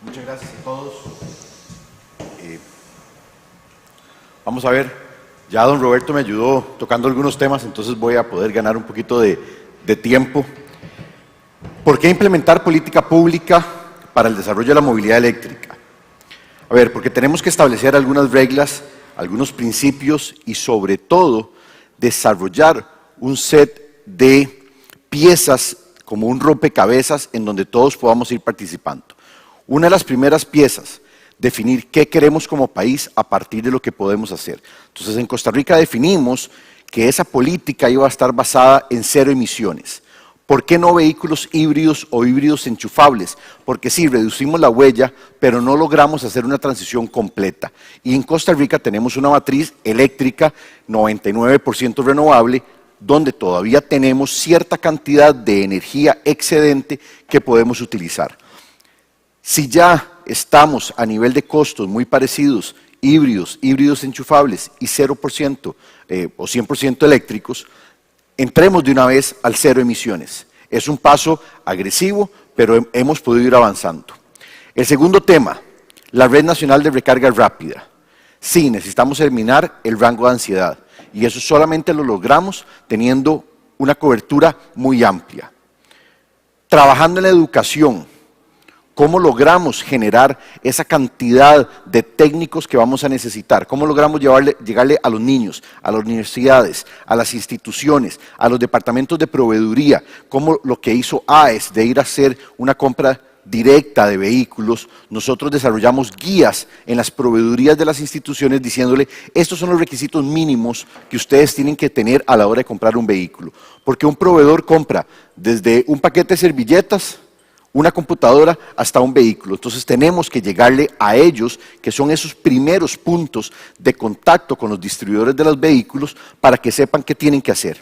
Muchas gracias a todos. Vamos a ver, ya don Roberto me ayudó tocando algunos temas, entonces voy a poder ganar un poquito de tiempo. ¿Por qué implementar política pública para el desarrollo de la movilidad eléctrica? A ver, porque tenemos que establecer algunas reglas, algunos principios y sobre todo desarrollar un set de piezas como un rompecabezas en donde todos podamos ir participando. Una de las primeras piezas, definir qué queremos como país a partir de lo que podemos hacer. Entonces, en Costa Rica definimos que esa política iba a estar basada en 0 emisiones. ¿Por qué no vehículos híbridos o híbridos enchufables? Porque sí, reducimos la huella, pero no logramos hacer una transición completa. Y en Costa Rica tenemos una matriz eléctrica 99% renovable, donde todavía tenemos cierta cantidad de energía excedente que podemos utilizar. Si ya estamos a nivel de costos muy parecidos, híbridos enchufables y 0% o 100% eléctricos, entremos de una vez al 0 emisiones. Es un paso agresivo, pero hemos podido ir avanzando. El segundo tema, la Red Nacional de Recarga Rápida. Sí, necesitamos eliminar el rango de ansiedad y eso solamente lo logramos teniendo una cobertura muy amplia. Trabajando en la educación, ¿cómo logramos generar esa cantidad de técnicos que vamos a necesitar? ¿Cómo logramos llegarle a los niños, a las universidades, a las instituciones, a los departamentos de proveeduría? ¿Cómo lo que hizo AES de ir a hacer una compra directa de vehículos? Nosotros desarrollamos guías en las proveedurías de las instituciones diciéndole, estos son los requisitos mínimos que ustedes tienen que tener a la hora de comprar un vehículo. Porque un proveedor compra desde un paquete de servilletas, una computadora hasta un vehículo. Entonces tenemos que llegarle a ellos, que son esos primeros puntos de contacto con los distribuidores de los vehículos, para que sepan qué tienen que hacer.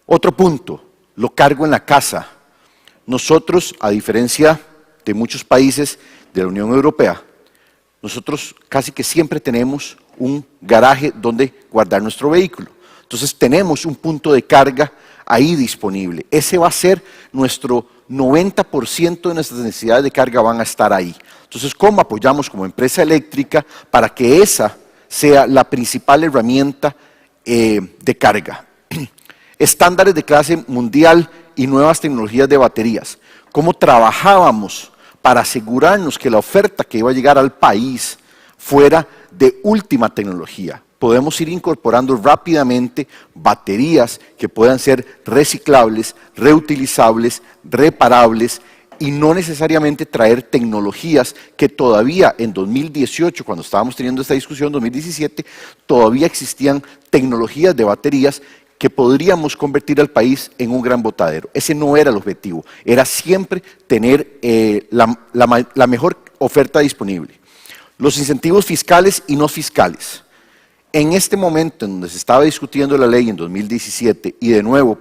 Otro punto, lo cargo en la casa. Nosotros, a diferencia de muchos países de la Unión Europea, nosotros casi que siempre tenemos un garaje donde guardar nuestro vehículo. Entonces tenemos un punto de carga ahí disponible. Ese va a ser nuestro 90% de nuestras necesidades de carga van a estar ahí. Entonces, ¿cómo apoyamos como empresa eléctrica para que esa sea la principal herramienta de carga? Estándares de clase mundial y nuevas tecnologías de baterías. ¿Cómo trabajábamos para asegurarnos que la oferta que iba a llegar al país fuera de última tecnología? Podemos ir incorporando rápidamente baterías que puedan ser reciclables, reutilizables, reparables y no necesariamente traer tecnologías que todavía en 2018, cuando estábamos teniendo esta discusión, 2017, todavía existían tecnologías de baterías que podríamos convertir al país en un gran botadero. Ese no era el objetivo, era siempre tener la mejor oferta disponible. Los incentivos fiscales y no fiscales. En este momento en donde se estaba discutiendo la ley en 2017, y de nuevo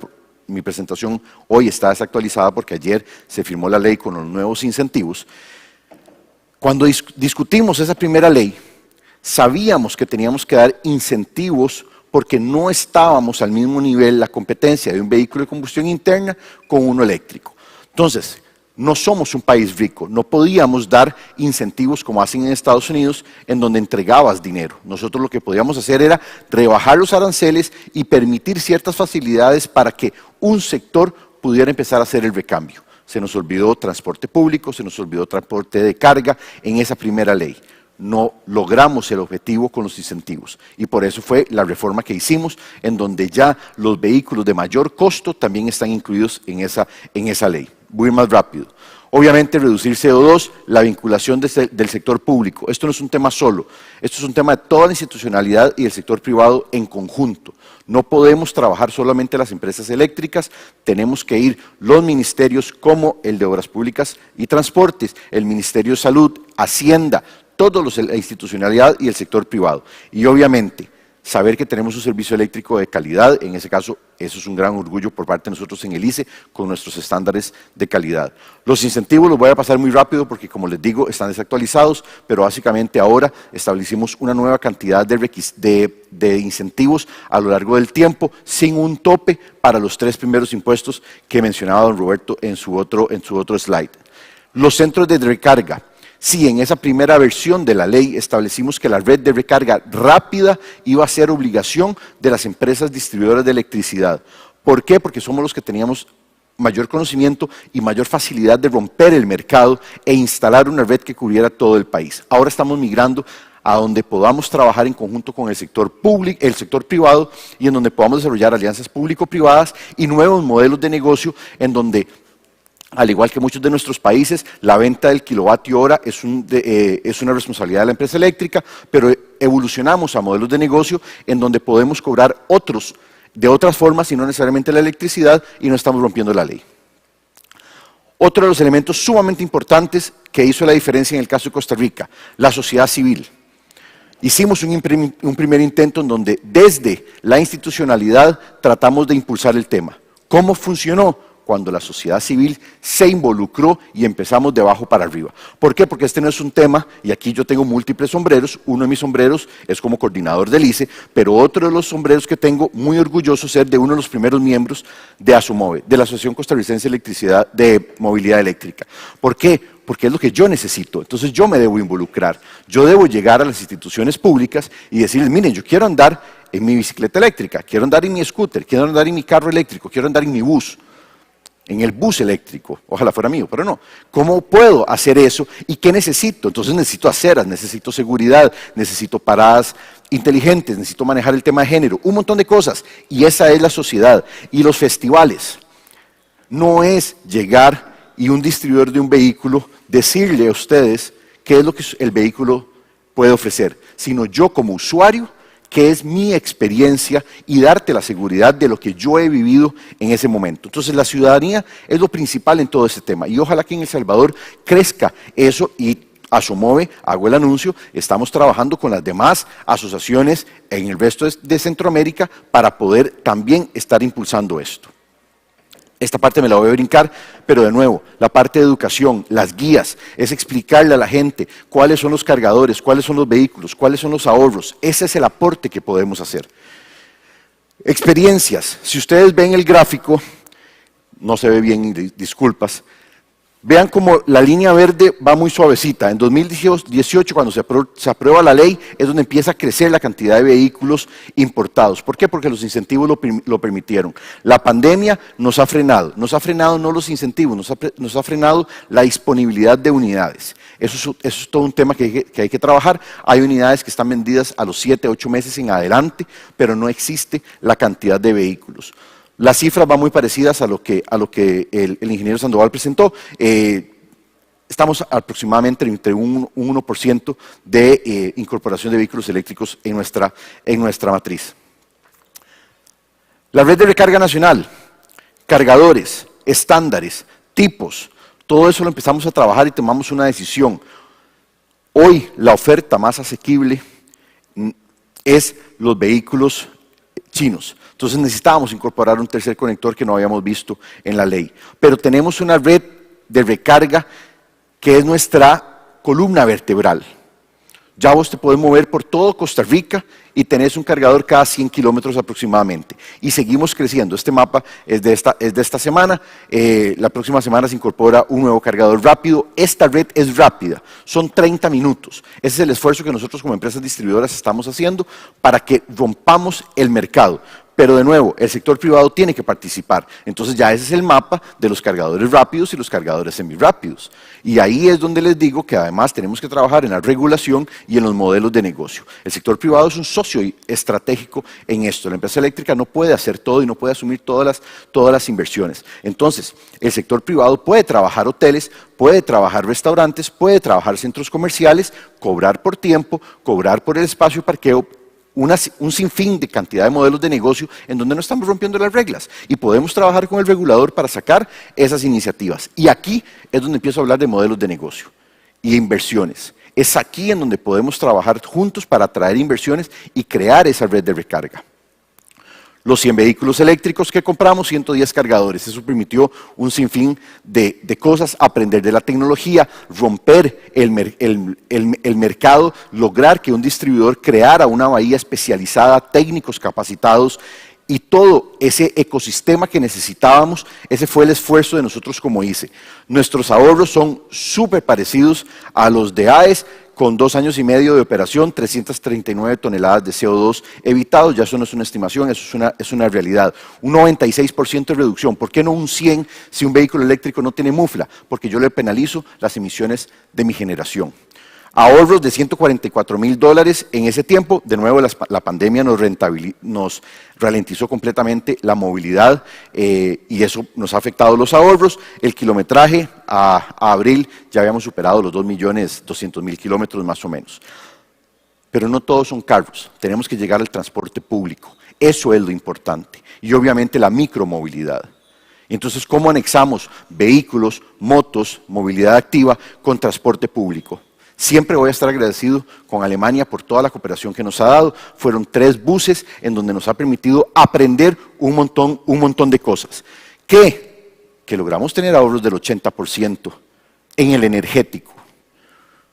mi presentación hoy está desactualizada porque ayer se firmó la ley con los nuevos incentivos, cuando discutimos esa primera ley, sabíamos que teníamos que dar incentivos porque no estábamos al mismo nivel la competencia de un vehículo de combustión interna con uno eléctrico. Entonces, no somos un país rico, no podíamos dar incentivos como hacen en Estados Unidos, en donde entregabas dinero. Nosotros lo que podíamos hacer era rebajar los aranceles y permitir ciertas facilidades para que un sector pudiera empezar a hacer el recambio. Se nos olvidó transporte público, se nos olvidó transporte de carga en esa primera ley. No logramos el objetivo con los incentivos y por eso fue la reforma que hicimos, en donde ya los vehículos de mayor costo también están incluidos en esa ley. Voy a ir más rápido. Obviamente reducir CO2, la vinculación del sector público. Esto no es un tema solo, esto es un tema de toda la institucionalidad y del sector privado en conjunto. No podemos trabajar solamente las empresas eléctricas, tenemos que ir los ministerios como el de Obras Públicas y Transportes, el Ministerio de Salud, Hacienda, toda la institucionalidad y el sector privado. Y obviamente, saber que tenemos un servicio eléctrico de calidad, en ese caso, eso es un gran orgullo por parte de nosotros en el ICE, con nuestros estándares de calidad. Los incentivos los voy a pasar muy rápido porque, como les digo, están desactualizados, pero básicamente ahora establecimos una nueva cantidad de incentivos a lo largo del tiempo, sin un tope para los 3 primeros impuestos que mencionaba don Roberto en su otro slide. Los centros de recarga. Sí, en esa primera versión de la ley establecimos que la red de recarga rápida iba a ser obligación de las empresas distribuidoras de electricidad. ¿Por qué? Porque somos los que teníamos mayor conocimiento y mayor facilidad de romper el mercado e instalar una red que cubriera todo el país. Ahora estamos migrando a donde podamos trabajar en conjunto con el sector público, el sector privado, y en donde podamos desarrollar alianzas público-privadas y nuevos modelos de negocio en donde, al igual que muchos de nuestros países, la venta del kilovatio hora es una responsabilidad de la empresa eléctrica, pero evolucionamos a modelos de negocio en donde podemos cobrar de otras formas y no necesariamente la electricidad, y no estamos rompiendo la ley. Otro de los elementos sumamente importantes que hizo la diferencia en el caso de Costa Rica, la sociedad civil. Hicimos un primer intento en donde desde la institucionalidad tratamos de impulsar el tema. ¿Cómo funcionó? Cuando la sociedad civil se involucró y empezamos de abajo para arriba. ¿Por qué? Porque este no es un tema, y aquí yo tengo múltiples sombreros. Uno de mis sombreros es como coordinador del ICE, pero otro de los sombreros que tengo, muy orgulloso ser de uno de los primeros miembros de ASOMOVE, de la Asociación Costarricense de Movilidad Eléctrica. ¿Por qué? Porque es lo que yo necesito. Entonces yo me debo involucrar. Yo debo llegar a las instituciones públicas y decirles, miren, yo quiero andar en mi bicicleta eléctrica, quiero andar en mi scooter, quiero andar en mi carro eléctrico, quiero andar en mi bus, en el bus eléctrico, ojalá fuera mío, pero no. ¿Cómo puedo hacer eso y qué necesito? Entonces necesito aceras, necesito seguridad, necesito paradas inteligentes, necesito manejar el tema de género, un montón de cosas. Y esa es la sociedad. Y los festivales. No es llegar y un distribuidor de un vehículo decirle a ustedes qué es lo que el vehículo puede ofrecer, sino yo como usuario, qué es mi experiencia y darte la seguridad de lo que yo he vivido en ese momento. Entonces la ciudadanía es lo principal en todo ese tema y ojalá que en El Salvador crezca eso y ASOMOVE, hago el anuncio, estamos trabajando con las demás asociaciones en el resto de Centroamérica para poder también estar impulsando esto. Esta parte me la voy a brincar, pero de nuevo, la parte de educación, las guías, es explicarle a la gente cuáles son los cargadores, cuáles son los vehículos, cuáles son los ahorros. Ese es el aporte que podemos hacer. Experiencias. Si ustedes ven el gráfico, no se ve bien, vean como la línea verde va muy suavecita. En 2018, cuando se aprueba la ley, es donde empieza a crecer la cantidad de vehículos importados. ¿Por qué? Porque los incentivos lo permitieron. La pandemia nos ha frenado no los incentivos, nos ha frenado la disponibilidad de unidades. Eso es todo un tema que hay que trabajar. Hay unidades que están vendidas a los 7, 8 meses en adelante, pero no existe la cantidad de vehículos. Las cifras van muy parecidas a lo que el ingeniero Sandoval presentó. Estamos aproximadamente entre un 1% de incorporación de vehículos eléctricos en nuestra matriz. La red de recarga nacional, cargadores, estándares, tipos, todo eso lo empezamos a trabajar y tomamos una decisión. Hoy la oferta más asequible es los vehículos chinos. Entonces necesitábamos incorporar un tercer conector que no habíamos visto en la ley. Pero tenemos una red de recarga que es nuestra columna vertebral. Ya vos te podés mover por todo Costa Rica y tenés un cargador cada 100 kilómetros aproximadamente. Y seguimos creciendo. Este mapa es de esta semana. La próxima semana se incorpora un nuevo cargador rápido. Esta red es rápida. Son 30 minutos. Ese es el esfuerzo que nosotros como empresas distribuidoras estamos haciendo para que rompamos el mercado. Pero de nuevo, el sector privado tiene que participar. Entonces ya ese es el mapa de los cargadores rápidos y los cargadores semirápidos. Y ahí es donde les digo que además tenemos que trabajar en la regulación y en los modelos de negocio. El sector privado es un socio estratégico en esto. La empresa eléctrica no puede hacer todo y no puede asumir todas las inversiones. Entonces, el sector privado puede trabajar hoteles, puede trabajar restaurantes, puede trabajar centros comerciales, cobrar por tiempo, cobrar por el espacio de parqueo, un sinfín de cantidad de modelos de negocio en donde no estamos rompiendo las reglas y podemos trabajar con el regulador para sacar esas iniciativas. Y aquí es donde empiezo a hablar de modelos de negocio y inversiones. Es aquí en donde podemos trabajar juntos para atraer inversiones y crear esa red de recarga. Los 100 vehículos eléctricos que compramos, 110 cargadores. Eso permitió un sinfín de cosas, aprender de la tecnología, romper el mercado, lograr que un distribuidor creara una bahía especializada, técnicos capacitados Y todo ese ecosistema que necesitábamos, ese fue el esfuerzo de nosotros como ICE. Nuestros ahorros son súper parecidos a los de AES, con 2 años y medio de operación, 339 toneladas de CO2 evitados. Ya eso no es una estimación, eso es una realidad. Un 96% de reducción. ¿Por qué no un 100% si un vehículo eléctrico no tiene mufla? Porque yo le penalizo las emisiones de mi generación. Ahorros de $144,000 en ese tiempo. De nuevo, la pandemia nos ralentizó completamente la movilidad y eso nos ha afectado los ahorros. El kilometraje a abril ya habíamos superado los 2.200.000 kilómetros más o menos. Pero no todos son carros, tenemos que llegar al transporte público. Eso es lo importante. Y obviamente la micromovilidad. Entonces, ¿cómo anexamos vehículos, motos, movilidad activa con transporte público? Siempre voy a estar agradecido con Alemania por toda la cooperación que nos ha dado. Fueron 3 buses en donde nos ha permitido aprender un montón de cosas. Que logramos tener ahorros del 80% en el energético.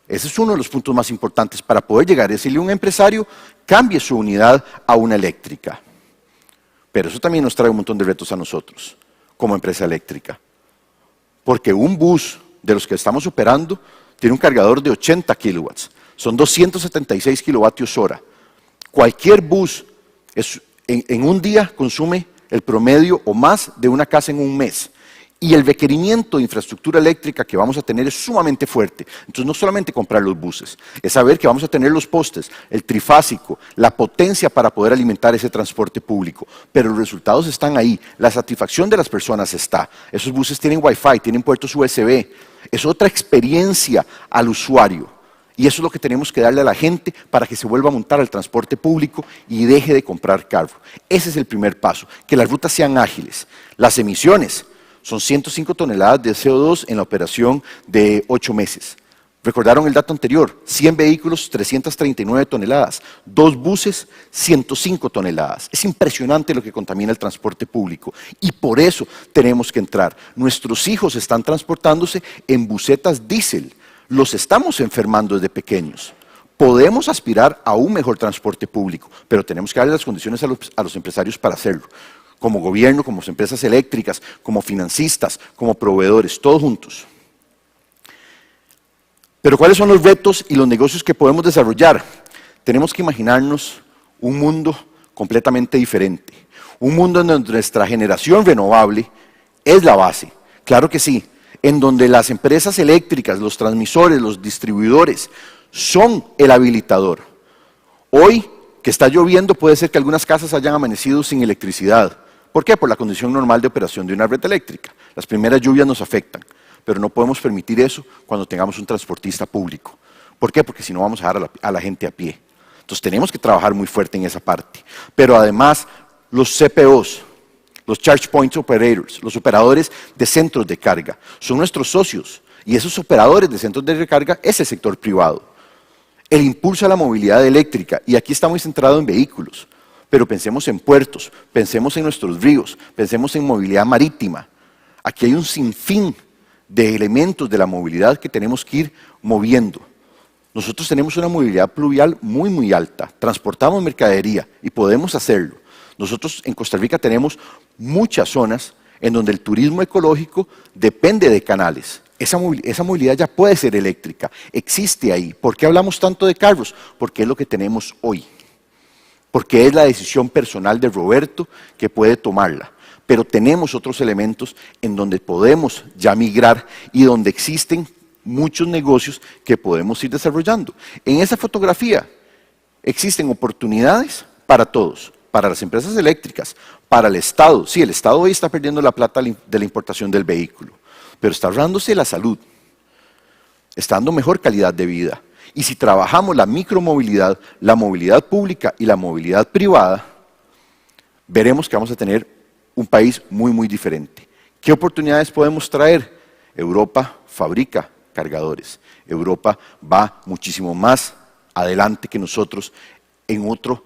Ese es uno de los puntos más importantes para poder llegar a decirle a un empresario, cambie su unidad a una eléctrica. Pero eso también nos trae un montón de retos a nosotros, como empresa eléctrica. Porque un bus de los que estamos operando tiene un cargador de 80 kilowatts, son 276 kilovatios hora. Cualquier bus en un día consume el promedio o más de una casa en un mes. Y el requerimiento de infraestructura eléctrica que vamos a tener es sumamente fuerte. Entonces no solamente comprar los buses, es saber que vamos a tener los postes, el trifásico, la potencia para poder alimentar ese transporte público. Pero los resultados están ahí, la satisfacción de las personas está. Esos buses tienen Wi-Fi, tienen puertos USB. Es otra experiencia al usuario. Y eso es lo que tenemos que darle a la gente para que se vuelva a montar al transporte público y deje de comprar carro. Ese es el primer paso, que las rutas sean ágiles. Las emisiones son 105 toneladas de CO2 en la operación de 8 meses. ¿Recordaron el dato anterior? 100 vehículos, 339 toneladas. 2 buses, 105 toneladas. Es impresionante lo que contamina el transporte público. Y por eso tenemos que entrar. Nuestros hijos están transportándose en busetas diésel. Los estamos enfermando desde pequeños. Podemos aspirar a un mejor transporte público, pero tenemos que darle las condiciones a los empresarios para hacerlo. Como gobierno, como empresas eléctricas, como financistas, como proveedores, todos juntos. Pero ¿cuáles son los retos y los negocios que podemos desarrollar? Tenemos que imaginarnos un mundo completamente diferente. Un mundo en donde nuestra generación renovable es la base. Claro que sí. En donde las empresas eléctricas, los transmisores, los distribuidores son el habilitador. Hoy, que está lloviendo, puede ser que algunas casas hayan amanecido sin electricidad. ¿Por qué? Por la condición normal de operación de una red eléctrica. Las primeras lluvias nos afectan, pero no podemos permitir eso cuando tengamos un transportista público. ¿Por qué? Porque si no vamos a dejar a la gente a pie. Entonces tenemos que trabajar muy fuerte en esa parte. Pero además, los CPOs, los Charge Point Operators, los operadores de centros de carga, son nuestros socios. Y esos operadores de centros de recarga es el sector privado. El impulso a la movilidad eléctrica, y aquí está muy centrado en vehículos. Pero pensemos en puertos, pensemos en nuestros ríos, pensemos en movilidad marítima. Aquí hay un sinfín de elementos de la movilidad que tenemos que ir moviendo. Nosotros tenemos una movilidad pluvial muy alta, transportamos mercadería y podemos hacerlo. Nosotros en Costa Rica tenemos muchas zonas en donde el turismo ecológico depende de canales. Esa movilidad ya puede ser eléctrica, existe ahí. ¿Por qué hablamos tanto de carros? Porque es lo que tenemos hoy. Porque es la decisión personal de Roberto que puede tomarla. Pero tenemos otros elementos en donde podemos ya migrar y donde existen muchos negocios que podemos ir desarrollando. En esa fotografía existen oportunidades para todos, para las empresas eléctricas, para el Estado. Sí, el Estado hoy está perdiendo la plata de la importación del vehículo, pero está ahorrándose la salud, está dando mejor calidad de vida. Y si trabajamos la micromovilidad, la movilidad pública y la movilidad privada, veremos que vamos a tener un país muy diferente. ¿Qué oportunidades podemos traer? Europa fabrica cargadores. Europa va muchísimo más adelante que nosotros en otros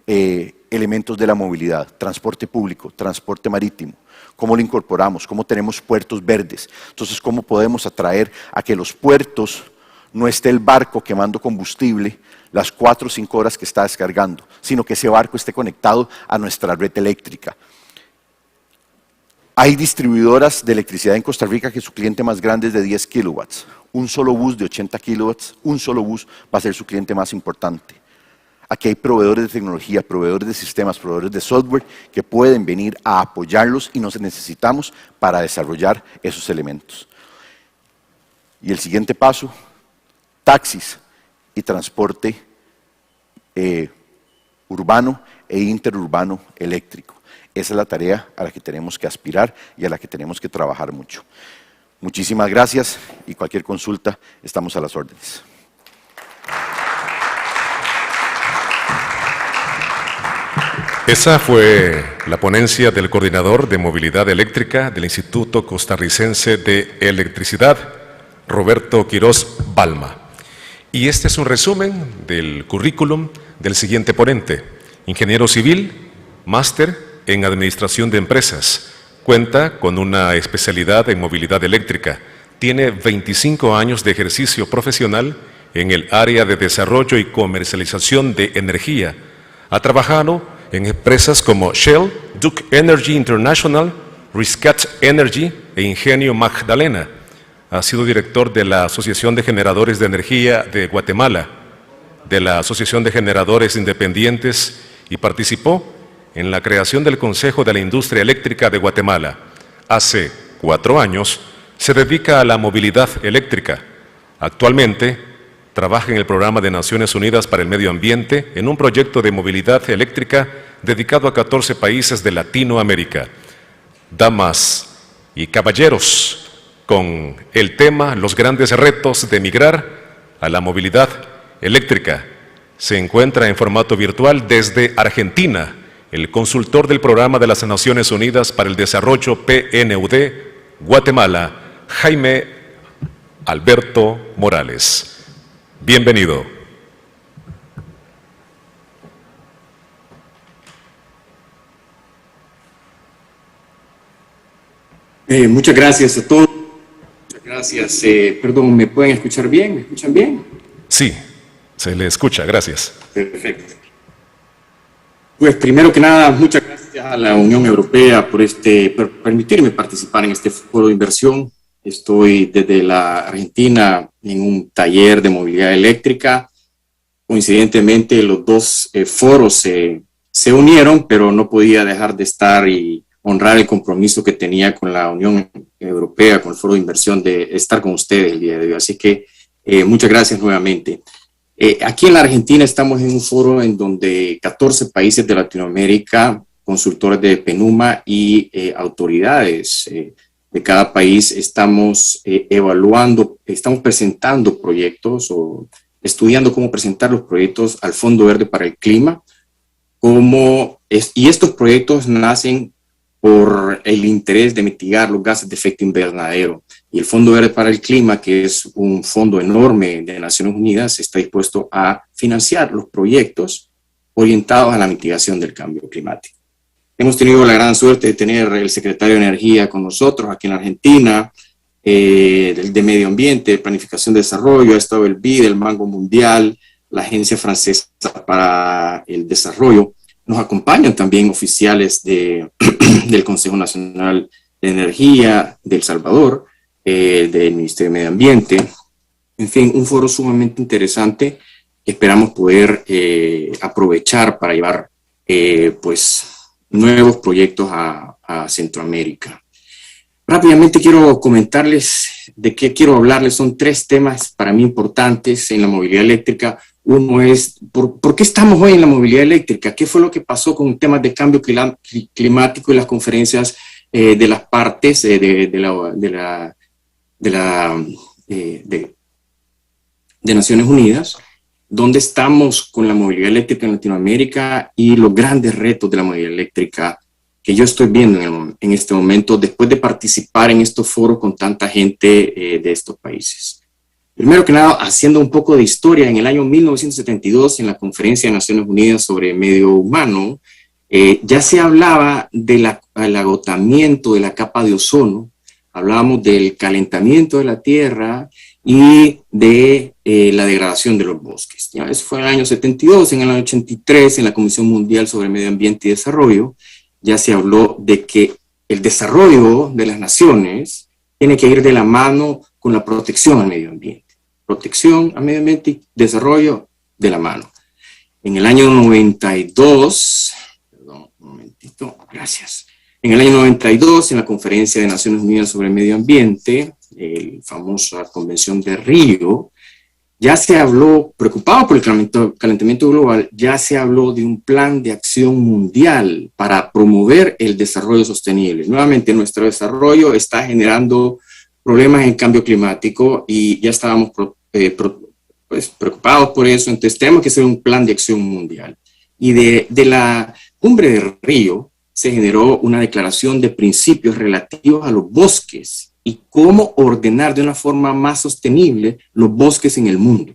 elementos de la movilidad, transporte público, transporte marítimo. ¿Cómo lo incorporamos? ¿Cómo tenemos puertos verdes? Entonces, ¿cómo podemos atraer a que los puertos no esté el barco quemando combustible las 4 o 5 horas que está descargando, sino que ese barco esté conectado a nuestra red eléctrica. Hay distribuidoras de electricidad en Costa Rica que su cliente más grande es de 10 kilowatts. Un solo bus de 80 kilowatts, un solo bus va a ser su cliente más importante. Aquí hay proveedores de tecnología, proveedores de sistemas, proveedores de software que pueden venir a apoyarlos y nos necesitamos para desarrollar esos elementos. Y el siguiente paso, taxis y transporte urbano e interurbano eléctrico. Esa es la tarea a la que tenemos que aspirar y a la que tenemos que trabajar mucho. Muchísimas gracias y cualquier consulta estamos a las órdenes. Esa fue la ponencia del coordinador de movilidad eléctrica del Instituto Costarricense de Electricidad, Roberto Quiroz Balma. Y este es un resumen del currículum del siguiente ponente: ingeniero civil, máster en administración de empresas, cuenta con una especialidad en movilidad eléctrica, tiene 25 años de ejercicio profesional en el área de desarrollo y comercialización de energía. Ha trabajado en empresas como Shell, Duke Energy International, Riscat Energy e Ingenio Magdalena. Ha sido director de la Asociación de Generadores de Energía de Guatemala, de la Asociación de Generadores Independientes y participó en la creación del Consejo de la Industria Eléctrica de Guatemala. Hace 4 años se dedica a la movilidad eléctrica. Actualmente trabaja en el Programa de Naciones Unidas para el Medio Ambiente en un proyecto de movilidad eléctrica dedicado a 14 países de Latinoamérica. Damas y caballeros, con el tema Los grandes retos de migrar a la movilidad eléctrica, se encuentra en formato virtual desde Argentina el consultor del Programa de las Naciones Unidas para el Desarrollo PNUD, Guatemala, Jaime Alberto Morales. Bienvenido. Muchas gracias a todos. Muchas gracias. Perdón, ¿me pueden escuchar bien? ¿Me escuchan bien? Sí, se le escucha. Gracias. Perfecto. Pues primero que nada, muchas gracias a la Unión Europea por permitirme participar en este foro de inversión. Estoy desde la Argentina en un taller de movilidad eléctrica. Coincidentemente, los dos foros se unieron, pero no podía dejar de estar y honrar el compromiso que tenía con la Unión Europea, con el foro de inversión, de estar con ustedes el día de hoy. Así que muchas gracias nuevamente. Aquí en la Argentina estamos en un foro en donde 14 países de Latinoamérica, consultores de PENUMA y autoridades de cada país estamos evaluando, estamos presentando proyectos o estudiando cómo presentar los proyectos al Fondo Verde para el Clima. Y estos proyectos nacen por el interés de mitigar los gases de efecto invernadero. Y el Fondo Verde para el Clima, que es un fondo enorme de Naciones Unidas, está dispuesto a financiar los proyectos orientados a la mitigación del cambio climático. Hemos tenido la gran suerte de tener el secretario de Energía con nosotros aquí en Argentina, de Medio Ambiente, Planificación de Desarrollo, ha estado el BID, el Banco Mundial, la Agencia Francesa para el Desarrollo. Nos acompañan también oficiales del Consejo Nacional de Energía de El Salvador, del Ministerio de Medio Ambiente. En fin, un foro sumamente interesante que esperamos poder aprovechar para llevar pues, nuevos proyectos a Centroamérica. Rápidamente quiero comentarles de qué quiero hablarles. Son 3 temas para mí importantes en la movilidad eléctrica. Uno es, ¿por qué estamos hoy en la movilidad eléctrica? ¿Qué fue lo que pasó con temas de cambio climático y las conferencias de las partes de Naciones Unidas? ¿Dónde estamos con la movilidad eléctrica en Latinoamérica y los grandes retos de la movilidad eléctrica que yo estoy viendo en este momento después de participar en estos foros con tanta gente de estos países? Primero que nada, haciendo un poco de historia, en el año 1972, en la Conferencia de Naciones Unidas sobre Medio Humano, ya se hablaba del agotamiento de la capa de ozono, hablábamos del calentamiento de la Tierra y de la degradación de los bosques. Ya, eso fue en el año 72, en el año 83, en la Comisión Mundial sobre Medio Ambiente y Desarrollo, ya se habló de que el desarrollo de las naciones tiene que ir de la mano con la protección al medio ambiente. Protección al medio ambiente y desarrollo de la mano. En el año 92, perdón, un momentito, gracias. En el año 92, en la Conferencia de Naciones Unidas sobre el Medio Ambiente, la famosa Convención de Río, ya se habló, preocupado por el calentamiento global, ya se habló de un plan de acción mundial para promover el desarrollo sostenible. Nuevamente, nuestro desarrollo está generando problemas en cambio climático y ya estábamos pues, preocupados por eso, entonces tenemos que hacer un plan de acción mundial. Y de la cumbre de Río se generó una declaración de principios relativos a los bosques y cómo ordenar de una forma más sostenible los bosques en el mundo.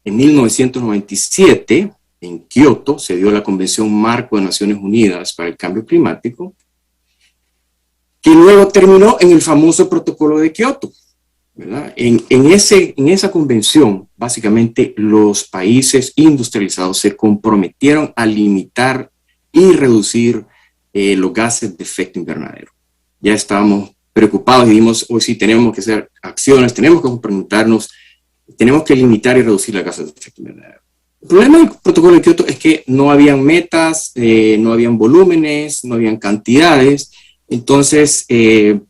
En 1997, en Kioto, se dio la Convención Marco de Naciones Unidas para el Cambio Climático, que luego terminó en el famoso Protocolo de Kioto, ¿verdad? En esa convención, básicamente, los países industrializados se comprometieron a limitar y reducir los gases de efecto invernadero. Ya estábamos preocupados y dijimos, hoy sí tenemos que hacer acciones, tenemos que preguntarnos, tenemos que limitar y reducir las gases de efecto invernadero. El problema del protocolo de Kioto es que no habían metas, no habían volúmenes, no habían cantidades, entonces,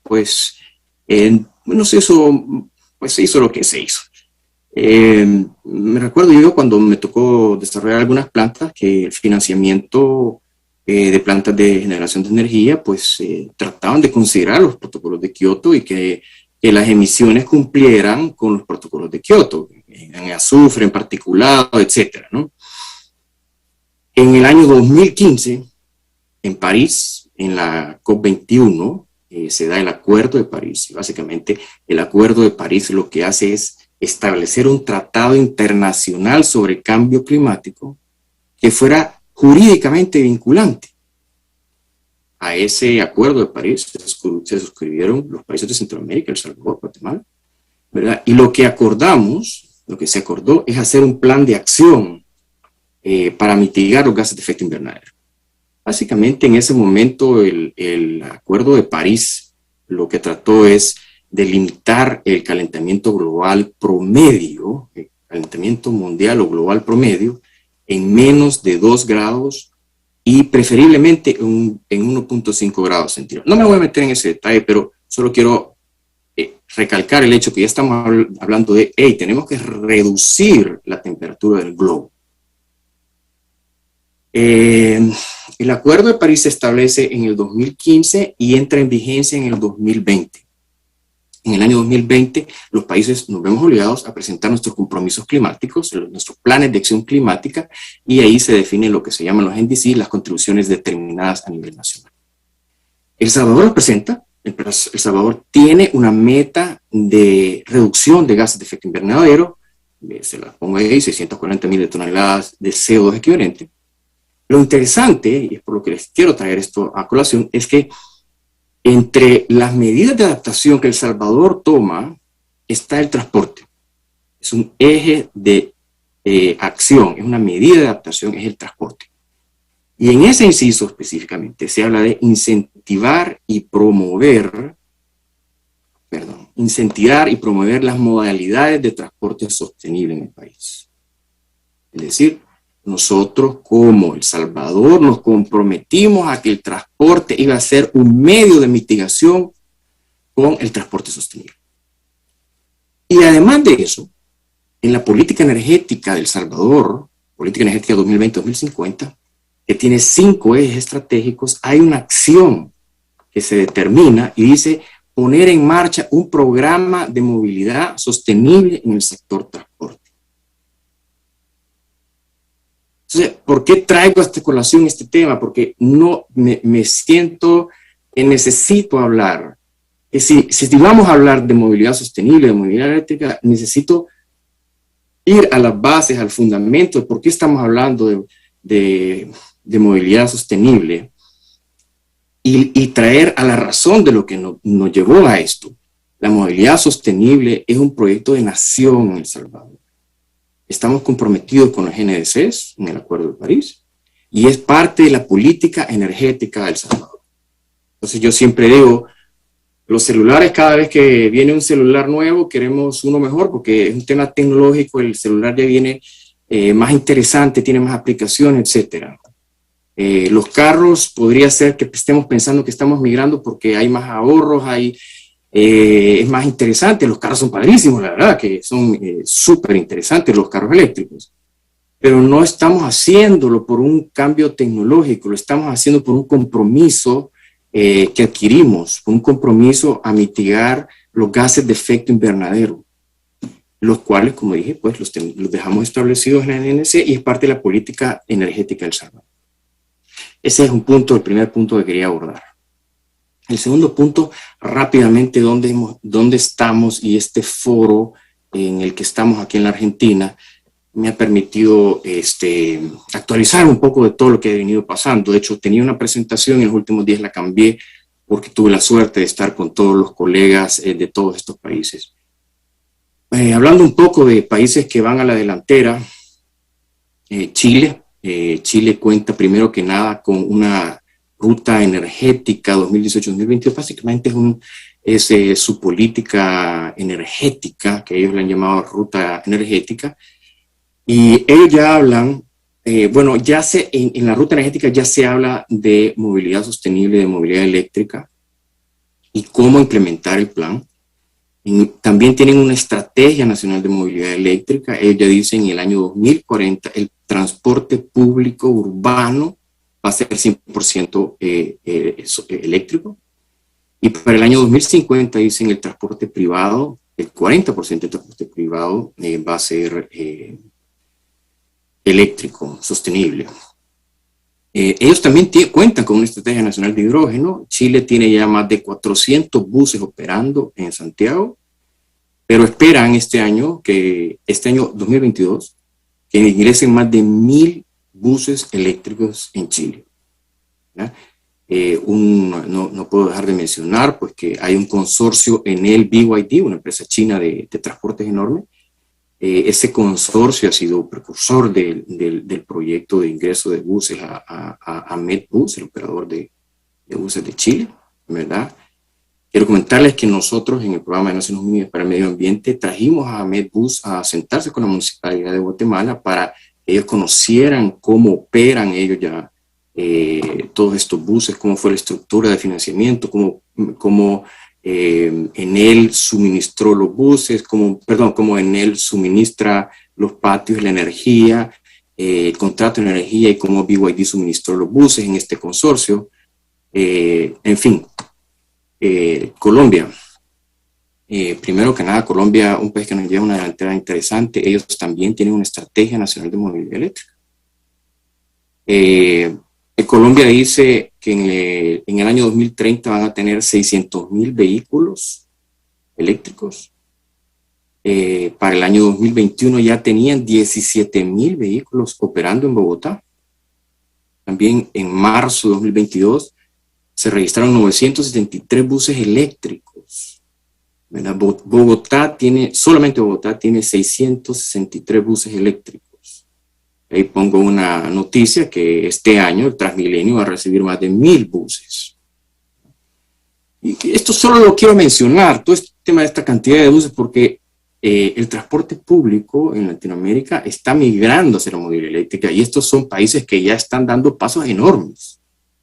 bueno, se hizo lo que se hizo. Me recuerdo yo cuando me tocó desarrollar algunas plantas que el financiamiento de plantas de generación de energía, pues trataban de considerar los protocolos de Kioto y que las emisiones cumplieran con los protocolos de Kioto, en azufre, en particulado, etcétera, ¿no? En el año 2015, en París, en la COP21, se da el Acuerdo de París. Básicamente, el Acuerdo de París lo que hace es establecer un tratado internacional sobre cambio climático que fuera jurídicamente vinculante. A ese Acuerdo de París se suscribieron los países de Centroamérica, El Salvador, Guatemala, ¿verdad? Y lo que se acordó es hacer un plan de acción para mitigar los gases de efecto invernadero. Básicamente, en ese momento, el Acuerdo de París lo que trató es de limitar el calentamiento global promedio, el calentamiento mundial o global promedio, en menos de 2 grados y preferiblemente en 1.5 grados centígrados. No me voy a meter en ese detalle, pero solo quiero recalcar el hecho que ya estamos hablando de, tenemos que reducir la temperatura del globo. El Acuerdo de París se establece en el 2015 y entra en vigencia en el 2020. En el año 2020, los países nos vemos obligados a presentar nuestros compromisos climáticos, nuestros planes de acción climática, y ahí se define lo que se llaman los NDC, las contribuciones determinadas a nivel nacional. El Salvador lo presenta. El Salvador tiene una meta de reducción de gases de efecto invernadero, se las pongo ahí, 640.000 toneladas de CO2 equivalente. Lo interesante, y es por lo que les quiero traer esto a colación, es que entre las medidas de adaptación que El Salvador toma está el transporte. Es un eje de acción, es una medida de adaptación, es el transporte. Y en ese inciso específicamente se habla de incentivar y promover las modalidades de transporte sostenible en el país. Es decir, nosotros como El Salvador nos comprometimos a que el transporte iba a ser un medio de mitigación con el transporte sostenible. Y además de eso, en la política energética de El Salvador, política energética 2020-2050, que tiene 5 ejes estratégicos, hay una acción que se determina y dice poner en marcha un programa de movilidad sostenible en el sector transporte. Entonces, ¿por qué traigo a esta colación este tema? Porque no me siento que necesito hablar. Si vamos a hablar de movilidad sostenible, de movilidad eléctrica, necesito ir a las bases, al fundamento de por qué estamos hablando de movilidad sostenible y traer a la razón de lo que nos llevó a esto. La movilidad sostenible es un proyecto de nación en El Salvador. Estamos comprometidos con los NDCs en el Acuerdo de París y es parte de la política energética de El Salvador. Entonces yo siempre digo, los celulares, cada vez que viene un celular nuevo, queremos uno mejor porque es un tema tecnológico, el celular ya viene más interesante, tiene más aplicaciones, etc. Los carros, podría ser que estemos pensando que estamos migrando porque hay más ahorros, es más interesante. Los carros son padrísimos, la verdad, que son súper interesantes los carros eléctricos. Pero no estamos haciéndolo por un cambio tecnológico, lo estamos haciendo por un compromiso que adquirimos, por un compromiso a mitigar los gases de efecto invernadero, los cuales, como dije, pues los dejamos establecidos en la NDC y es parte de la política energética del Salvador. Ese es un punto, el primer punto que quería abordar. El segundo punto, rápidamente, dónde estamos y este foro en el que estamos aquí en la Argentina me ha permitido actualizar un poco de todo lo que ha venido pasando. De hecho, tenía una presentación y en los últimos días la cambié porque tuve la suerte de estar con todos los colegas de todos estos países. Hablando un poco de países que van a la delantera, Chile. Chile cuenta primero que nada con una ruta energética 2018-2022, básicamente es su política energética, que ellos le han llamado ruta energética, y ellos ya hablan, en la ruta energética ya se habla de movilidad sostenible, de movilidad eléctrica, y cómo implementar el plan. También tienen una estrategia nacional de movilidad eléctrica. Ellos ya dicen en el año 2040 el transporte público urbano va a ser 100% eléctrico. Y para el año 2050 dicen el transporte privado, el 40% del transporte privado va a ser eléctrico, sostenible. Ellos también cuentan con una estrategia nacional de hidrógeno. Chile tiene ya más de 400 buses operando en Santiago, pero esperan este año 2022, que ingresen más de 1000 buses eléctricos en Chile. No puedo dejar de mencionar pues, que hay un consorcio en el BYD, una empresa china de transportes enorme. Ese consorcio ha sido precursor del proyecto de ingreso de buses a Medbus, el operador de buses de Chile, ¿verdad? Quiero comentarles que nosotros en el programa de Naciones Unidas para el Medio Ambiente trajimos a Medbus a sentarse con la Municipalidad de Guatemala para que ellos conocieran cómo operan ellos ya todos estos buses, cómo fue la estructura de financiamiento, cómo Enel suministró los buses, cómo Enel suministra los patios, la energía, el contrato de energía y cómo BYD suministró los buses en este consorcio. En fin, Colombia. Primero que nada, Colombia, un país que nos lleva una delantera interesante, ellos también tienen una estrategia nacional de movilidad eléctrica. Colombia dice que en el año 2030 van a tener 600,000 vehículos eléctricos. Para el año 2021 ya tenían 17,000 vehículos operando en Bogotá. También en marzo de 2022 se registraron 973 buses eléctricos. Solamente Bogotá tiene 663 buses eléctricos. Ahí pongo una noticia que este año el Transmilenio va a recibir más de 1000 buses. Y esto solo lo quiero mencionar, todo este tema de esta cantidad de buses, porque el transporte público en Latinoamérica está migrando hacia la movilidad eléctrica y estos son países que ya están dando pasos enormes,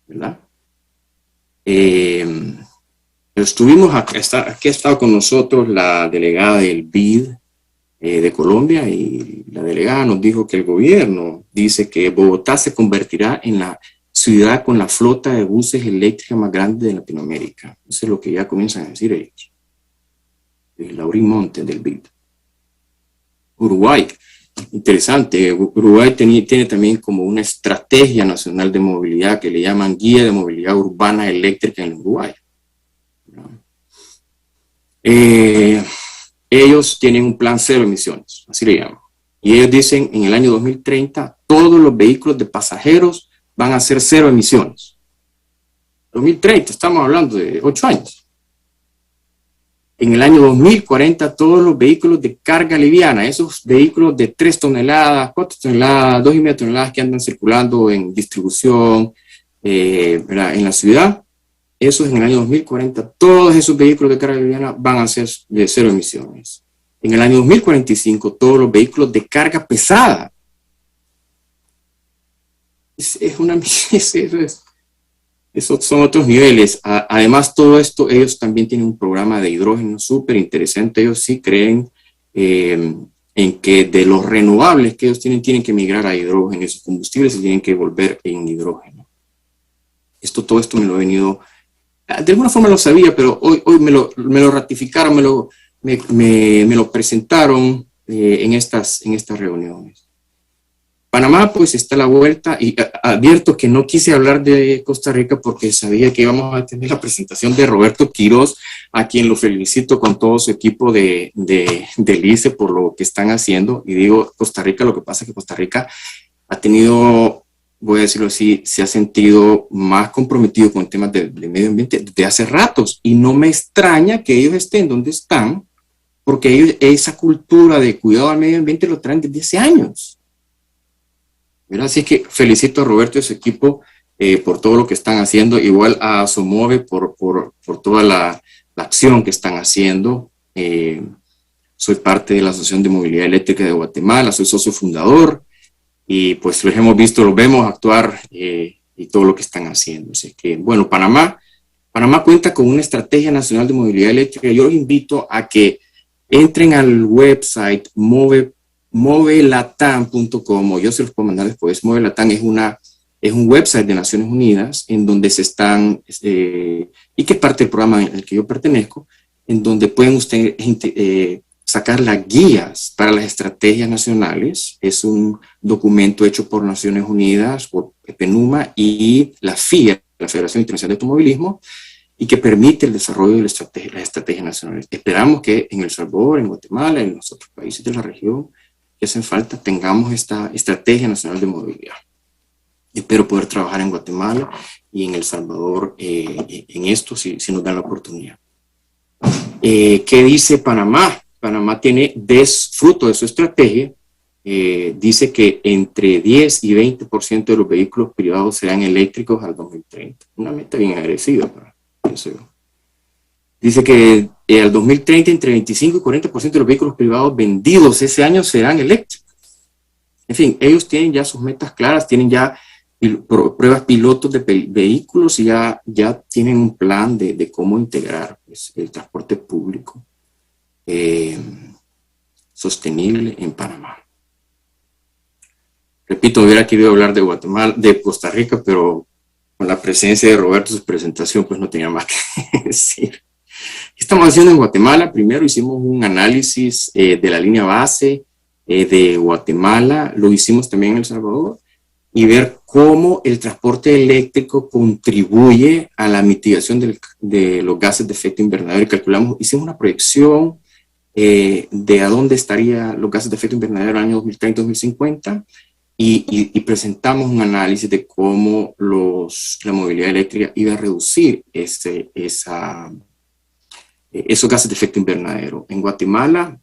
¿verdad? Aquí ha estado con nosotros la delegada del BID de Colombia y la delegada nos dijo que el gobierno dice que Bogotá se convertirá en la ciudad con la flota de buses eléctricas más grande de Latinoamérica. Eso es lo que ya comienzan a decir ellos. Laurín Montes del BID. Uruguay, interesante. Uruguay tiene también como una estrategia nacional de movilidad que le llaman Guía de Movilidad Urbana Eléctrica en Uruguay. Ellos tienen un plan cero emisiones, así le llaman. Y ellos dicen en el año 2030 todos los vehículos de pasajeros van a ser cero emisiones. 2030, estamos hablando de 8 años. en el año 2040 todos los vehículos de carga liviana, esos vehículos de 3 toneladas, 4 toneladas, 2,5 toneladas que andan circulando en distribución en la ciudad, esos en el año 2040, todos esos vehículos de carga liviana van a ser de 0 emisiones. En el año 2045, todos los vehículos de carga pesada. Esos son otros niveles. Además, todo esto, ellos también tienen un programa de hidrógeno súper interesante. Ellos sí creen en que de los renovables que ellos tienen que migrar a hidrógeno. Esos combustibles se tienen que volver en hidrógeno. Todo esto me lo he venido... De alguna forma lo sabía, pero hoy me lo ratificaron, me lo presentaron en estas reuniones. Panamá pues está a la vuelta y advierto que no quise hablar de Costa Rica porque sabía que íbamos a tener la presentación de Roberto Quirós, a quien lo felicito con todo su equipo de ICE por lo que están haciendo. Y digo Costa Rica, lo que pasa es que Costa Rica ha tenido, voy a decirlo así, se ha sentido más comprometido con temas de medio ambiente desde hace ratos. Y no me extraña que ellos estén donde están, porque ellos esa cultura de cuidado al medio ambiente lo traen desde hace años. Así que felicito a Roberto y a su equipo por todo lo que están haciendo, igual a Somove por toda la acción que están haciendo. Soy parte de la Asociación de Movilidad Eléctrica de Guatemala, soy socio fundador y pues los hemos visto, los vemos actuar y todo lo que están haciendo. Así que, bueno, Panamá cuenta con una estrategia nacional de movilidad eléctrica. Yo los invito a que entren al website movelatam.com, o yo se los puedo mandar después. Movelatam es un website de Naciones Unidas en donde se están, y que es parte del programa al que yo pertenezco, en donde pueden ustedes sacar las guías para las estrategias nacionales. Es un documento hecho por Naciones Unidas, por PNUMA y la FIA, la Federación Internacional de Automovilismo, y que permite el desarrollo de las estrategias nacionales. Esperamos que en El Salvador, en Guatemala, en los otros países de la región que hacen falta, tengamos esta estrategia nacional de movilidad. Espero poder trabajar en Guatemala y en El Salvador en esto, si nos dan la oportunidad. ¿Qué dice Panamá? Panamá tiene, fruto de su estrategia, dice que entre 10 y 20% de los vehículos privados serán eléctricos al 2030. Una meta bien agresiva, pienso yo. Dice que al 2030 entre 25 y 40% de los vehículos privados vendidos ese año serán eléctricos. En fin, ellos tienen ya sus metas claras, tienen ya pruebas pilotos de vehículos y ya tienen un plan de cómo integrar pues, el transporte público sostenible en Panamá. Repito, hubiera querido hablar de Guatemala, de Costa Rica, pero con la presencia de Roberto, su presentación, pues no tenía más que decir. ¿Qué estamos haciendo en Guatemala? Primero hicimos un análisis de la línea base de Guatemala, lo hicimos también en El Salvador, y ver cómo el transporte eléctrico contribuye a la mitigación de los gases de efecto invernadero. Hicimos una proyección de a dónde estarían los gases de efecto invernadero en el año 2030-2050, y presentamos un análisis de cómo la movilidad eléctrica iba a reducir esos gases de efecto invernadero. En Guatemala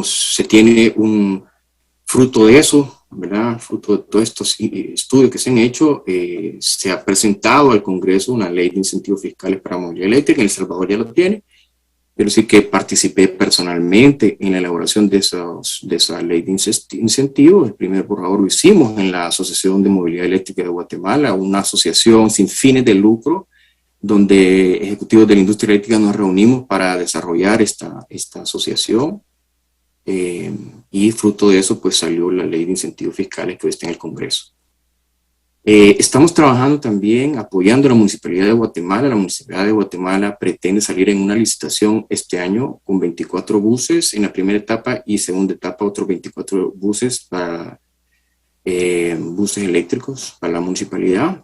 se tiene un fruto de eso, ¿verdad? Fruto de todos estos estudios que se han hecho, se ha presentado al Congreso una ley de incentivos fiscales para movilidad eléctrica. En El Salvador ya lo tiene, pero sí que participé personalmente en la elaboración de esa ley de incentivos. El primer borrador lo hicimos en la Asociación de Movilidad Eléctrica de Guatemala, una asociación sin fines de lucro, donde ejecutivos de la industria eléctrica nos reunimos para desarrollar esta asociación. Y fruto de eso pues salió la ley de incentivos fiscales que hoy está en el Congreso. Estamos trabajando también apoyando a la Municipalidad de Guatemala. La Municipalidad de Guatemala pretende salir en una licitación este año con 24 buses en la primera etapa y segunda etapa otros 24 buses para buses eléctricos para la municipalidad.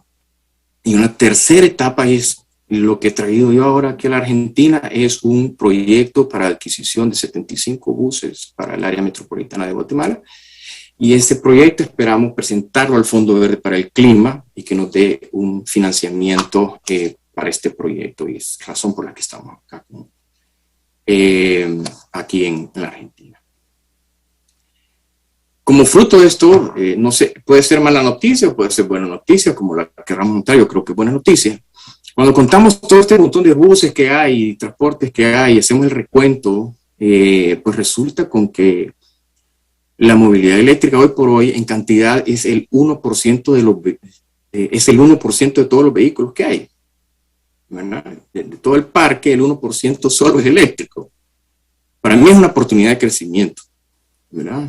Y una tercera etapa es lo que he traído yo ahora aquí a la Argentina, es un proyecto para adquisición de 75 buses para el área metropolitana de Guatemala. Y este proyecto esperamos presentarlo al Fondo Verde para el Clima y que nos dé un financiamiento para este proyecto. Y es razón por la que estamos acá aquí en la Argentina. Como fruto de esto, no sé, puede ser mala noticia o puede ser buena noticia, como la queramos montar, yo creo que es buena noticia. Cuando contamos todo este montón de buses que hay, y transportes que hay, y hacemos el recuento, pues resulta con que la movilidad eléctrica hoy por hoy en cantidad es el 1% de todos los vehículos que hay. De todo el parque, el 1% solo es eléctrico. Para mí es una oportunidad de crecimiento, ¿verdad?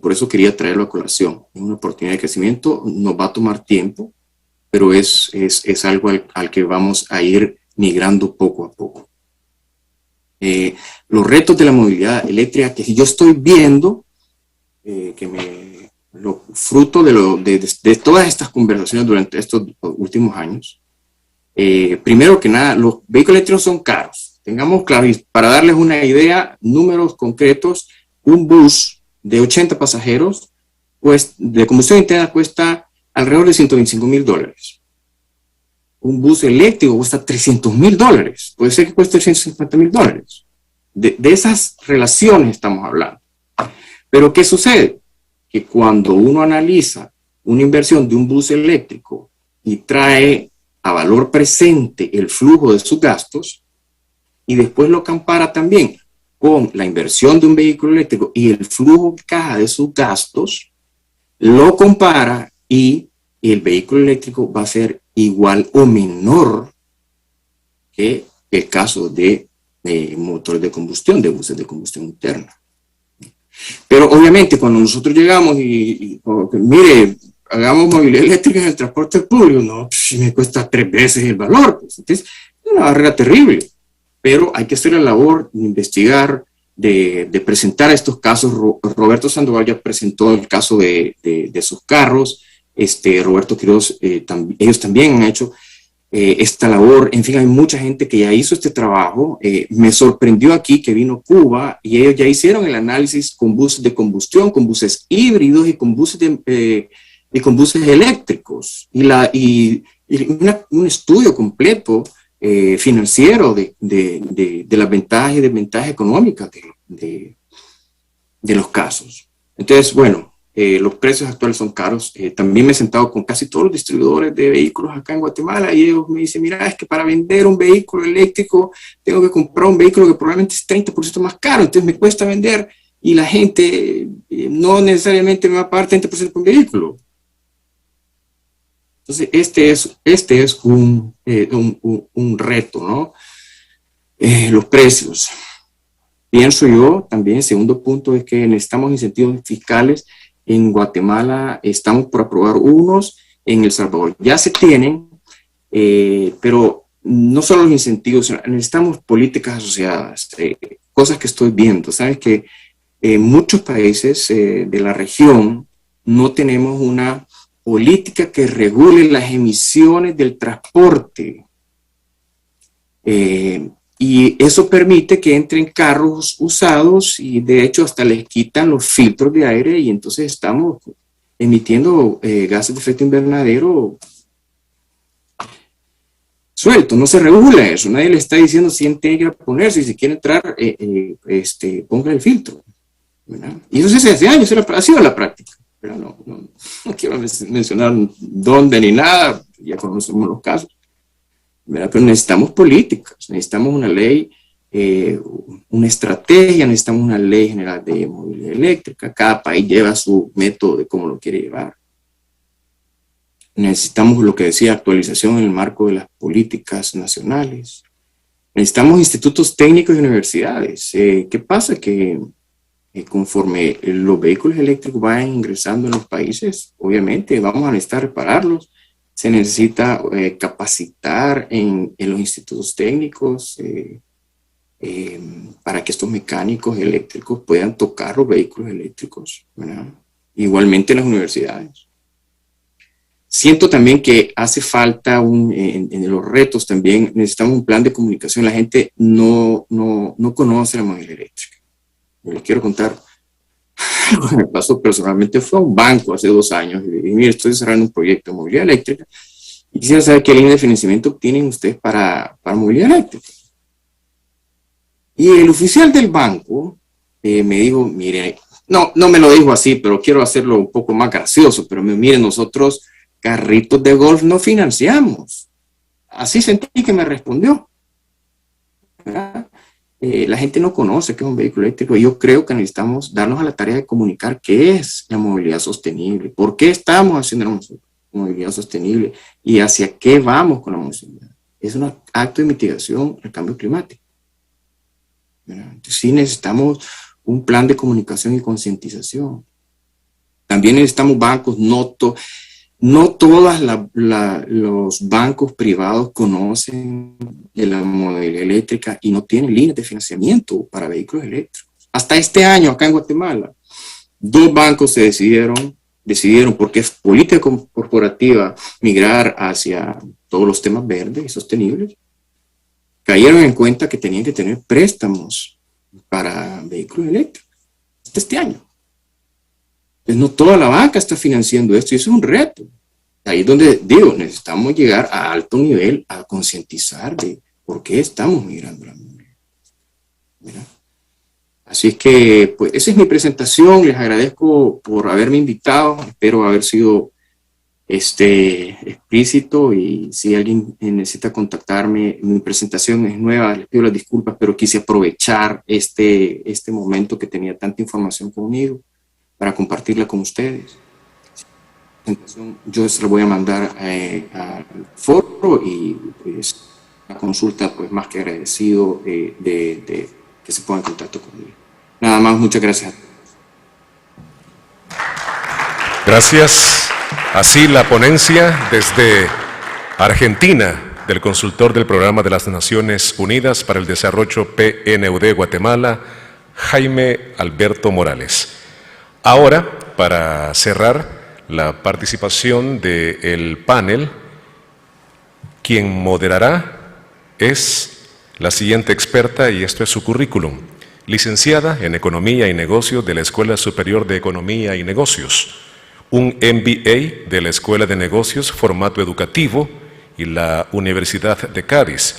Por eso quería traerlo a colación. Es una oportunidad de crecimiento, nos va a tomar tiempo, pero es algo al que vamos a ir migrando poco a poco. Los retos de la movilidad eléctrica que yo estoy viendo, fruto de todas estas conversaciones durante estos últimos años, primero que nada, los vehículos eléctricos son caros. Tengamos claro, y para darles una idea, números concretos, un bus de 80 pasajeros pues, de combustión interna cuesta alrededor de $125,000. Un bus eléctrico cuesta $300,000. Puede ser que cueste $150,000. De esas relaciones estamos hablando. Pero ¿qué sucede? Que cuando uno analiza una inversión de un bus eléctrico y trae a valor presente el flujo de sus gastos y después lo compara también con la inversión de un vehículo eléctrico y el flujo de caja de sus gastos, lo compara y el vehículo eléctrico va a ser igual o menor que el caso de motores de combustión, de buses de combustión interna. Pero obviamente cuando nosotros llegamos mire, hagamos movilidad eléctrica en el transporte público, no, me cuesta 3 veces el valor. Pues, entonces, es una barrera terrible. Pero hay que hacer la labor de investigar, de presentar estos casos. Roberto Sandoval ya presentó el caso de sus carros. Roberto Quirós, ellos también han hecho esta labor. En fin, hay mucha gente que ya hizo este trabajo. Me sorprendió aquí que vino Cuba y ellos ya hicieron el análisis con buses de combustión, con buses híbridos y con buses eléctricos. Y un estudio completo financiero de las ventajas y desventajas económicas de los casos. Entonces, bueno, los precios actuales son caros. También me he sentado con casi todos los distribuidores de vehículos acá en Guatemala y ellos me dicen, mira, es que para vender un vehículo eléctrico tengo que comprar un vehículo que probablemente es 30% más caro, entonces me cuesta vender y la gente no necesariamente me va a pagar 30% por un vehículo. Entonces, este es un reto, ¿no? Los precios. Pienso yo también, segundo punto, es que necesitamos incentivos fiscales. En Guatemala estamos por aprobar unos, en El Salvador ya se tienen, pero no solo los incentivos, necesitamos políticas asociadas, cosas que estoy viendo. Sabes que en muchos países de la región no tenemos una política que regule las emisiones del transporte. Y eso permite que entren carros usados y de hecho hasta les quitan los filtros de aire y entonces estamos emitiendo gases de efecto invernadero suelto. No se regula eso. Nadie le está diciendo si tiene que ponerse y si quiere entrar, ponga el filtro, ¿verdad? Y eso se hace años, ha sido la práctica. Pero no quiero mencionar dónde ni nada, ya conocemos los casos. ¿Verdad? Pero necesitamos políticas, necesitamos una ley, una estrategia, necesitamos una ley general de movilidad eléctrica. Cada país lleva su método de cómo lo quiere llevar. Necesitamos lo que decía, actualización en el marco de las políticas nacionales. Necesitamos institutos técnicos y universidades. ¿Qué pasa? Que conforme los vehículos eléctricos vayan ingresando en los países, obviamente vamos a necesitar repararlos. Se necesita capacitar en los institutos técnicos para que estos mecánicos eléctricos puedan tocar los vehículos eléctricos, ¿verdad? Igualmente en las universidades. Siento también que hace falta en los retos también, necesitamos un plan de comunicación. La gente no conoce la movilidad eléctrica. Yo les quiero contar algo que me pasó personalmente. Fue a un banco hace 2 años y le dije, mire, estoy cerrando un proyecto de movilidad eléctrica y quisiera saber qué línea de financiamiento tienen ustedes para movilidad eléctrica. Y el oficial del banco me dijo, mire, no me lo dijo así, pero quiero hacerlo un poco más gracioso, pero mire, nosotros carritos de golf no financiamos. Así sentí que me respondió. La gente no conoce qué es un vehículo eléctrico. Yo creo que necesitamos darnos a la tarea de comunicar qué es la movilidad sostenible, por qué estamos haciendo la movilidad sostenible y hacia qué vamos con la movilidad. Es un acto de mitigación del cambio climático. Entonces, sí necesitamos un plan de comunicación y concientización. También necesitamos bancos, no todos los bancos privados conocen de la movilidad eléctrica y no tienen líneas de financiamiento para vehículos eléctricos. Hasta este año, acá en Guatemala, 2 bancos se decidieron, porque es política corporativa, migrar hacia todos los temas verdes y sostenibles. Cayeron en cuenta que tenían que tener préstamos para vehículos eléctricos hasta este año. Pues no toda la banca está financiando esto y eso es un reto. Ahí es donde digo, necesitamos llegar a alto nivel a concientizar de por qué estamos migrando la movilidad. Así es que, pues, esa es mi presentación. Les agradezco por haberme invitado. Espero haber sido explícito y si alguien necesita contactarme, mi presentación es nueva, les pido las disculpas, pero quise aprovechar este momento que tenía tanta información conmigo para compartirla con ustedes. Yo se la voy a mandar al foro y pues la consulta, pues más que agradecido de que se ponga en contacto conmigo. Nada más, muchas gracias. Gracias. Así la ponencia desde Argentina del consultor del Programa de las Naciones Unidas para el Desarrollo PNUD Guatemala, Jaime Alberto Morales. Ahora, para cerrar la participación del panel, quien moderará es la siguiente experta y esto es su currículum. Licenciada en Economía y Negocios de la Escuela Superior de Economía y Negocios, un MBA de la Escuela de Negocios, formato educativo y la Universidad de Cádiz,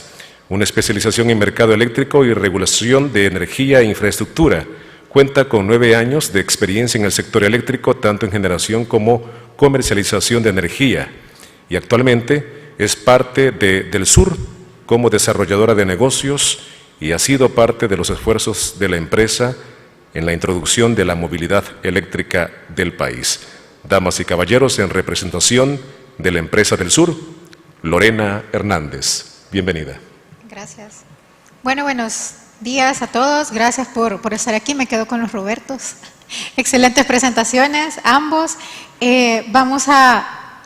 una especialización en mercado eléctrico y regulación de energía e infraestructura. Cuenta con 9 años de experiencia en el sector eléctrico, tanto en generación como comercialización de energía, y actualmente es parte de Del Sur como desarrolladora de negocios y ha sido parte de los esfuerzos de la empresa en la introducción de la movilidad eléctrica del país. Damas y caballeros, en representación de la empresa Del Sur, Lorena Hernández. Bienvenida. Gracias. Bueno, buenos días a todos. Gracias por estar aquí. Me quedo con los Robertos. Excelentes presentaciones, ambos. Vamos a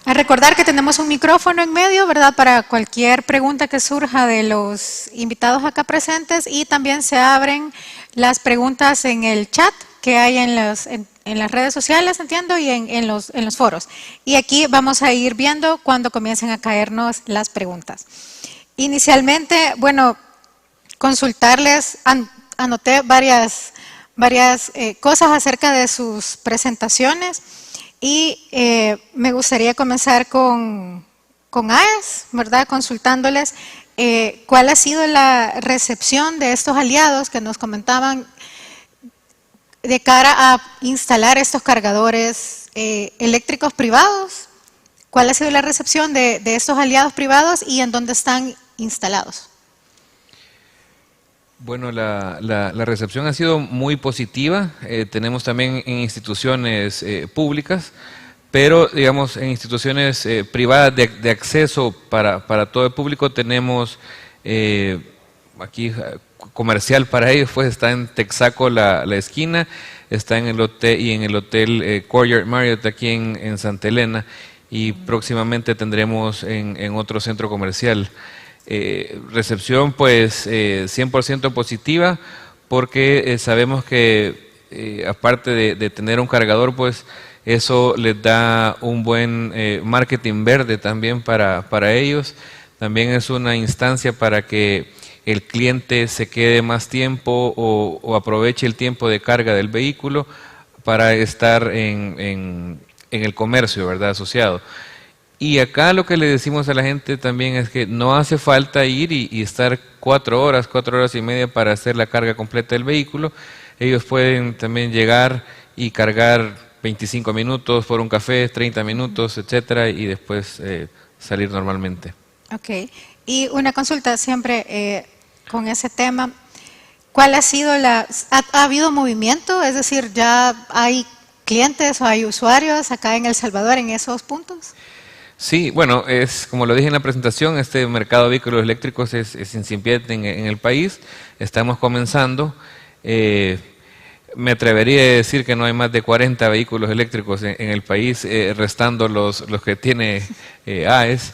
recordar que tenemos un micrófono en medio, ¿verdad? Para cualquier pregunta que surja de los invitados acá presentes, y también se abren las preguntas en el chat que hay en las redes sociales, entiendo, y en los foros. Y aquí vamos a ir viendo cuando comiencen a caernos las preguntas. Inicialmente, bueno, consultarles, anoté varias cosas acerca de sus presentaciones y me gustaría comenzar con AES, ¿verdad? Consultándoles cuál ha sido la recepción de estos aliados que nos comentaban de cara a instalar estos cargadores eléctricos privados. ¿Cuál ha sido la recepción de estos aliados privados y en dónde están instalados? Bueno, la recepción ha sido muy positiva. Tenemos también en instituciones públicas, pero digamos en instituciones privadas de acceso para todo el público tenemos aquí comercial para ellos, pues está en Texaco la esquina, está en el hotel y en el hotel Courtyard Marriott aquí en Santa Elena, y próximamente tendremos en otro centro comercial. Recepción pues 100% positiva, porque sabemos que aparte de tener un cargador, pues eso les da un buen marketing verde también para ellos. También es una instancia para que el cliente se quede más tiempo o aproveche el tiempo de carga del vehículo para estar en el comercio, ¿verdad? Asociado. Y acá lo que le decimos a la gente también es que no hace falta ir y estar 4 horas y media para hacer la carga completa del vehículo. Ellos pueden también llegar y cargar 25 minutos por un café, 30 minutos, etcétera, y después salir normalmente. Ok. Y una consulta siempre con ese tema. ¿Cuál ha sido ¿ha habido movimiento? Es decir, ¿ya hay clientes o hay usuarios acá en El Salvador en esos puntos? Sí, bueno, como lo dije en la presentación, este mercado de vehículos eléctricos es incipiente en el país. Estamos comenzando. Me atrevería a decir que no hay más de 40 vehículos eléctricos en el país, restando los que tiene AES.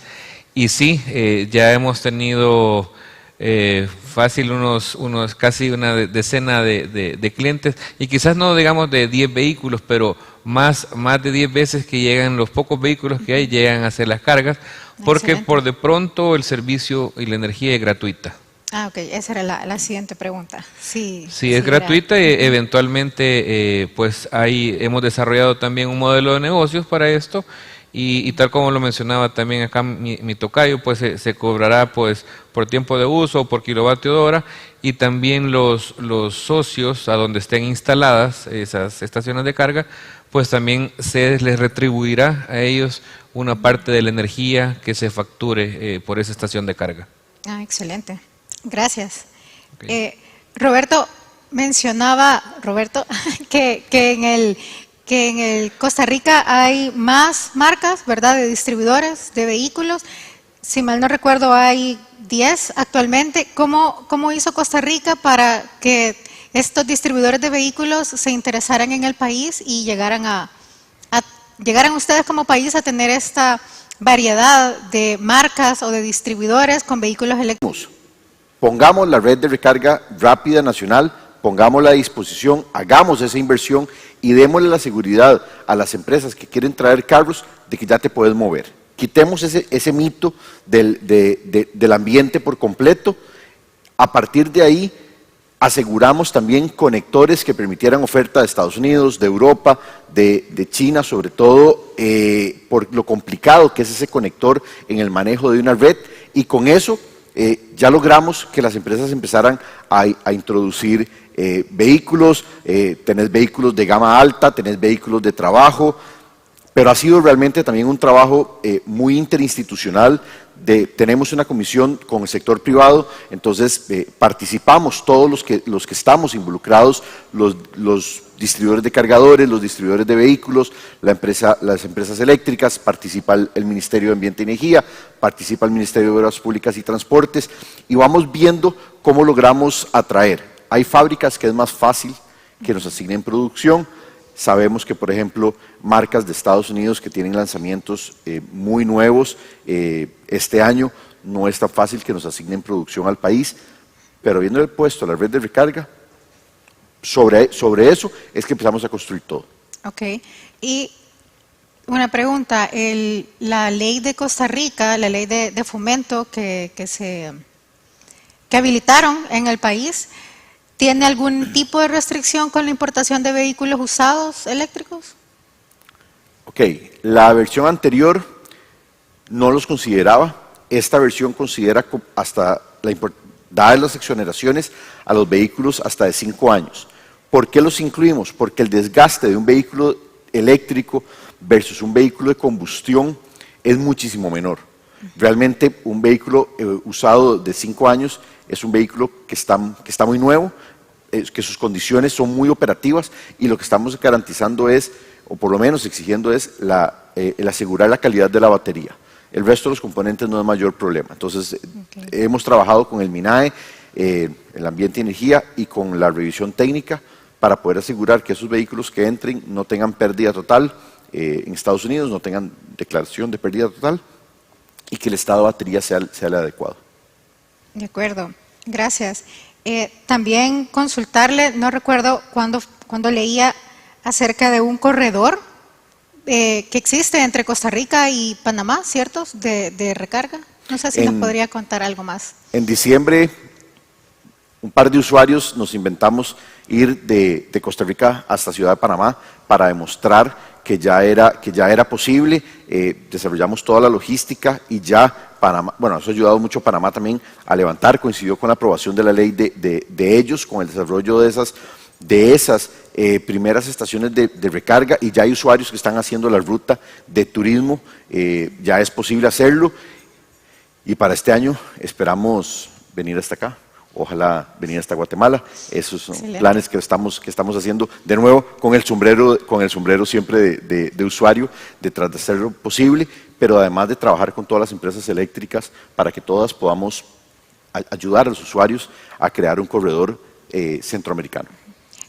Y sí, ya hemos tenido fácil casi una decena de clientes, y quizás no digamos de 10 vehículos, pero más de 10 veces que llegan los pocos vehículos que hay, llegan a hacer las cargas, porque Excelente. por de pronto el servicio y la energía es gratuita. Ah, ok, esa era la siguiente pregunta. Sí, Sí, es era- gratuita y eventualmente pues ahí hemos desarrollado también un modelo de negocios para esto, y tal como lo mencionaba también acá mi tocayo, pues se cobrará pues por tiempo de uso o por kilovatio de hora, y también los socios a donde estén instaladas esas estaciones de carga, pues también se les retribuirá a ellos una parte de la energía que se facture por esa estación de carga. Ah, excelente. Gracias. Ok. Roberto mencionaba, que en el Costa Rica hay más marcas, ¿verdad?, de distribuidores de vehículos. Si mal no recuerdo, hay 10 actualmente. ¿Cómo hizo Costa Rica para que estos distribuidores de vehículos se interesaran en el país y llegaran llegaran ustedes como país a tener esta variedad de marcas o de distribuidores con vehículos eléctricos? Pongamos la red de recarga rápida nacional, pongámosla a disposición, hagamos esa inversión y démosle la seguridad a las empresas que quieren traer carros de que ya te puedes mover. Quitemos ese mito del ambiente por completo. A partir de ahí, aseguramos también conectores que permitieran oferta de Estados Unidos, de Europa, de China, sobre todo por lo complicado que es ese conector en el manejo de una red, y con eso ya logramos que las empresas empezaran a introducir vehículos, tenés vehículos de gama alta, tenés vehículos de trabajo, pero ha sido realmente también un trabajo muy interinstitucional. Tenemos una comisión con el sector privado, entonces participamos todos los que estamos involucrados, los distribuidores de cargadores, los distribuidores de vehículos, las empresas eléctricas, participa el Ministerio de Ambiente y Energía, participa el Ministerio de Obras Públicas y Transportes, y vamos viendo cómo logramos atraer. Hay fábricas que es más fácil que nos asignen producción. Sabemos que, por ejemplo, marcas de Estados Unidos que tienen lanzamientos muy nuevos este año, no es tan fácil que nos asignen producción al país, pero viendo el puesto a la red de recarga, sobre eso es que empezamos a construir todo. Ok. Y una pregunta, la ley de Costa Rica, la ley de fomento que habilitaron en el país, ¿tiene algún tipo de restricción con la importación de vehículos usados eléctricos? Ok, la versión anterior no los consideraba, esta versión considera hasta dadas las exoneraciones a los vehículos hasta de 5 años. ¿Por qué los incluimos? Porque el desgaste de un vehículo eléctrico versus un vehículo de combustión es muchísimo menor. Realmente un vehículo usado de 5 años es un vehículo que está muy nuevo, que sus condiciones son muy operativas, y lo que estamos garantizando es, o por lo menos exigiendo es, el asegurar la calidad de la batería. El resto de los componentes no es mayor problema. Entonces, hemos trabajado con el MINAE, el Ambiente y Energía, y con la revisión técnica para poder asegurar que esos vehículos que entren no tengan pérdida total en Estados Unidos, no tengan declaración de pérdida total, y que el estado de batería sea el adecuado. De acuerdo, gracias. También consultarle, no recuerdo cuando leía acerca de un corredor que existe entre Costa Rica y Panamá, ¿cierto?, de recarga. No sé si nos podría contar algo más. En diciembre, un par de usuarios nos inventamos ir de Costa Rica hasta Ciudad de Panamá para demostrar que ya era posible, desarrollamos toda la logística y ya Panamá, bueno, eso ha ayudado mucho a Panamá también a levantar, coincidió con la aprobación de la ley de ellos, con el desarrollo de esas primeras estaciones de recarga, y ya hay usuarios que están haciendo la ruta de turismo, ya es posible hacerlo, y para este año esperamos venir hasta acá. Ojalá venir hasta Guatemala. Esos son planes que estamos haciendo de nuevo con el sombrero siempre de usuario, detrás de hacerlo posible, pero además de trabajar con todas las empresas eléctricas para que todas podamos ayudar a los usuarios a crear un corredor centroamericano.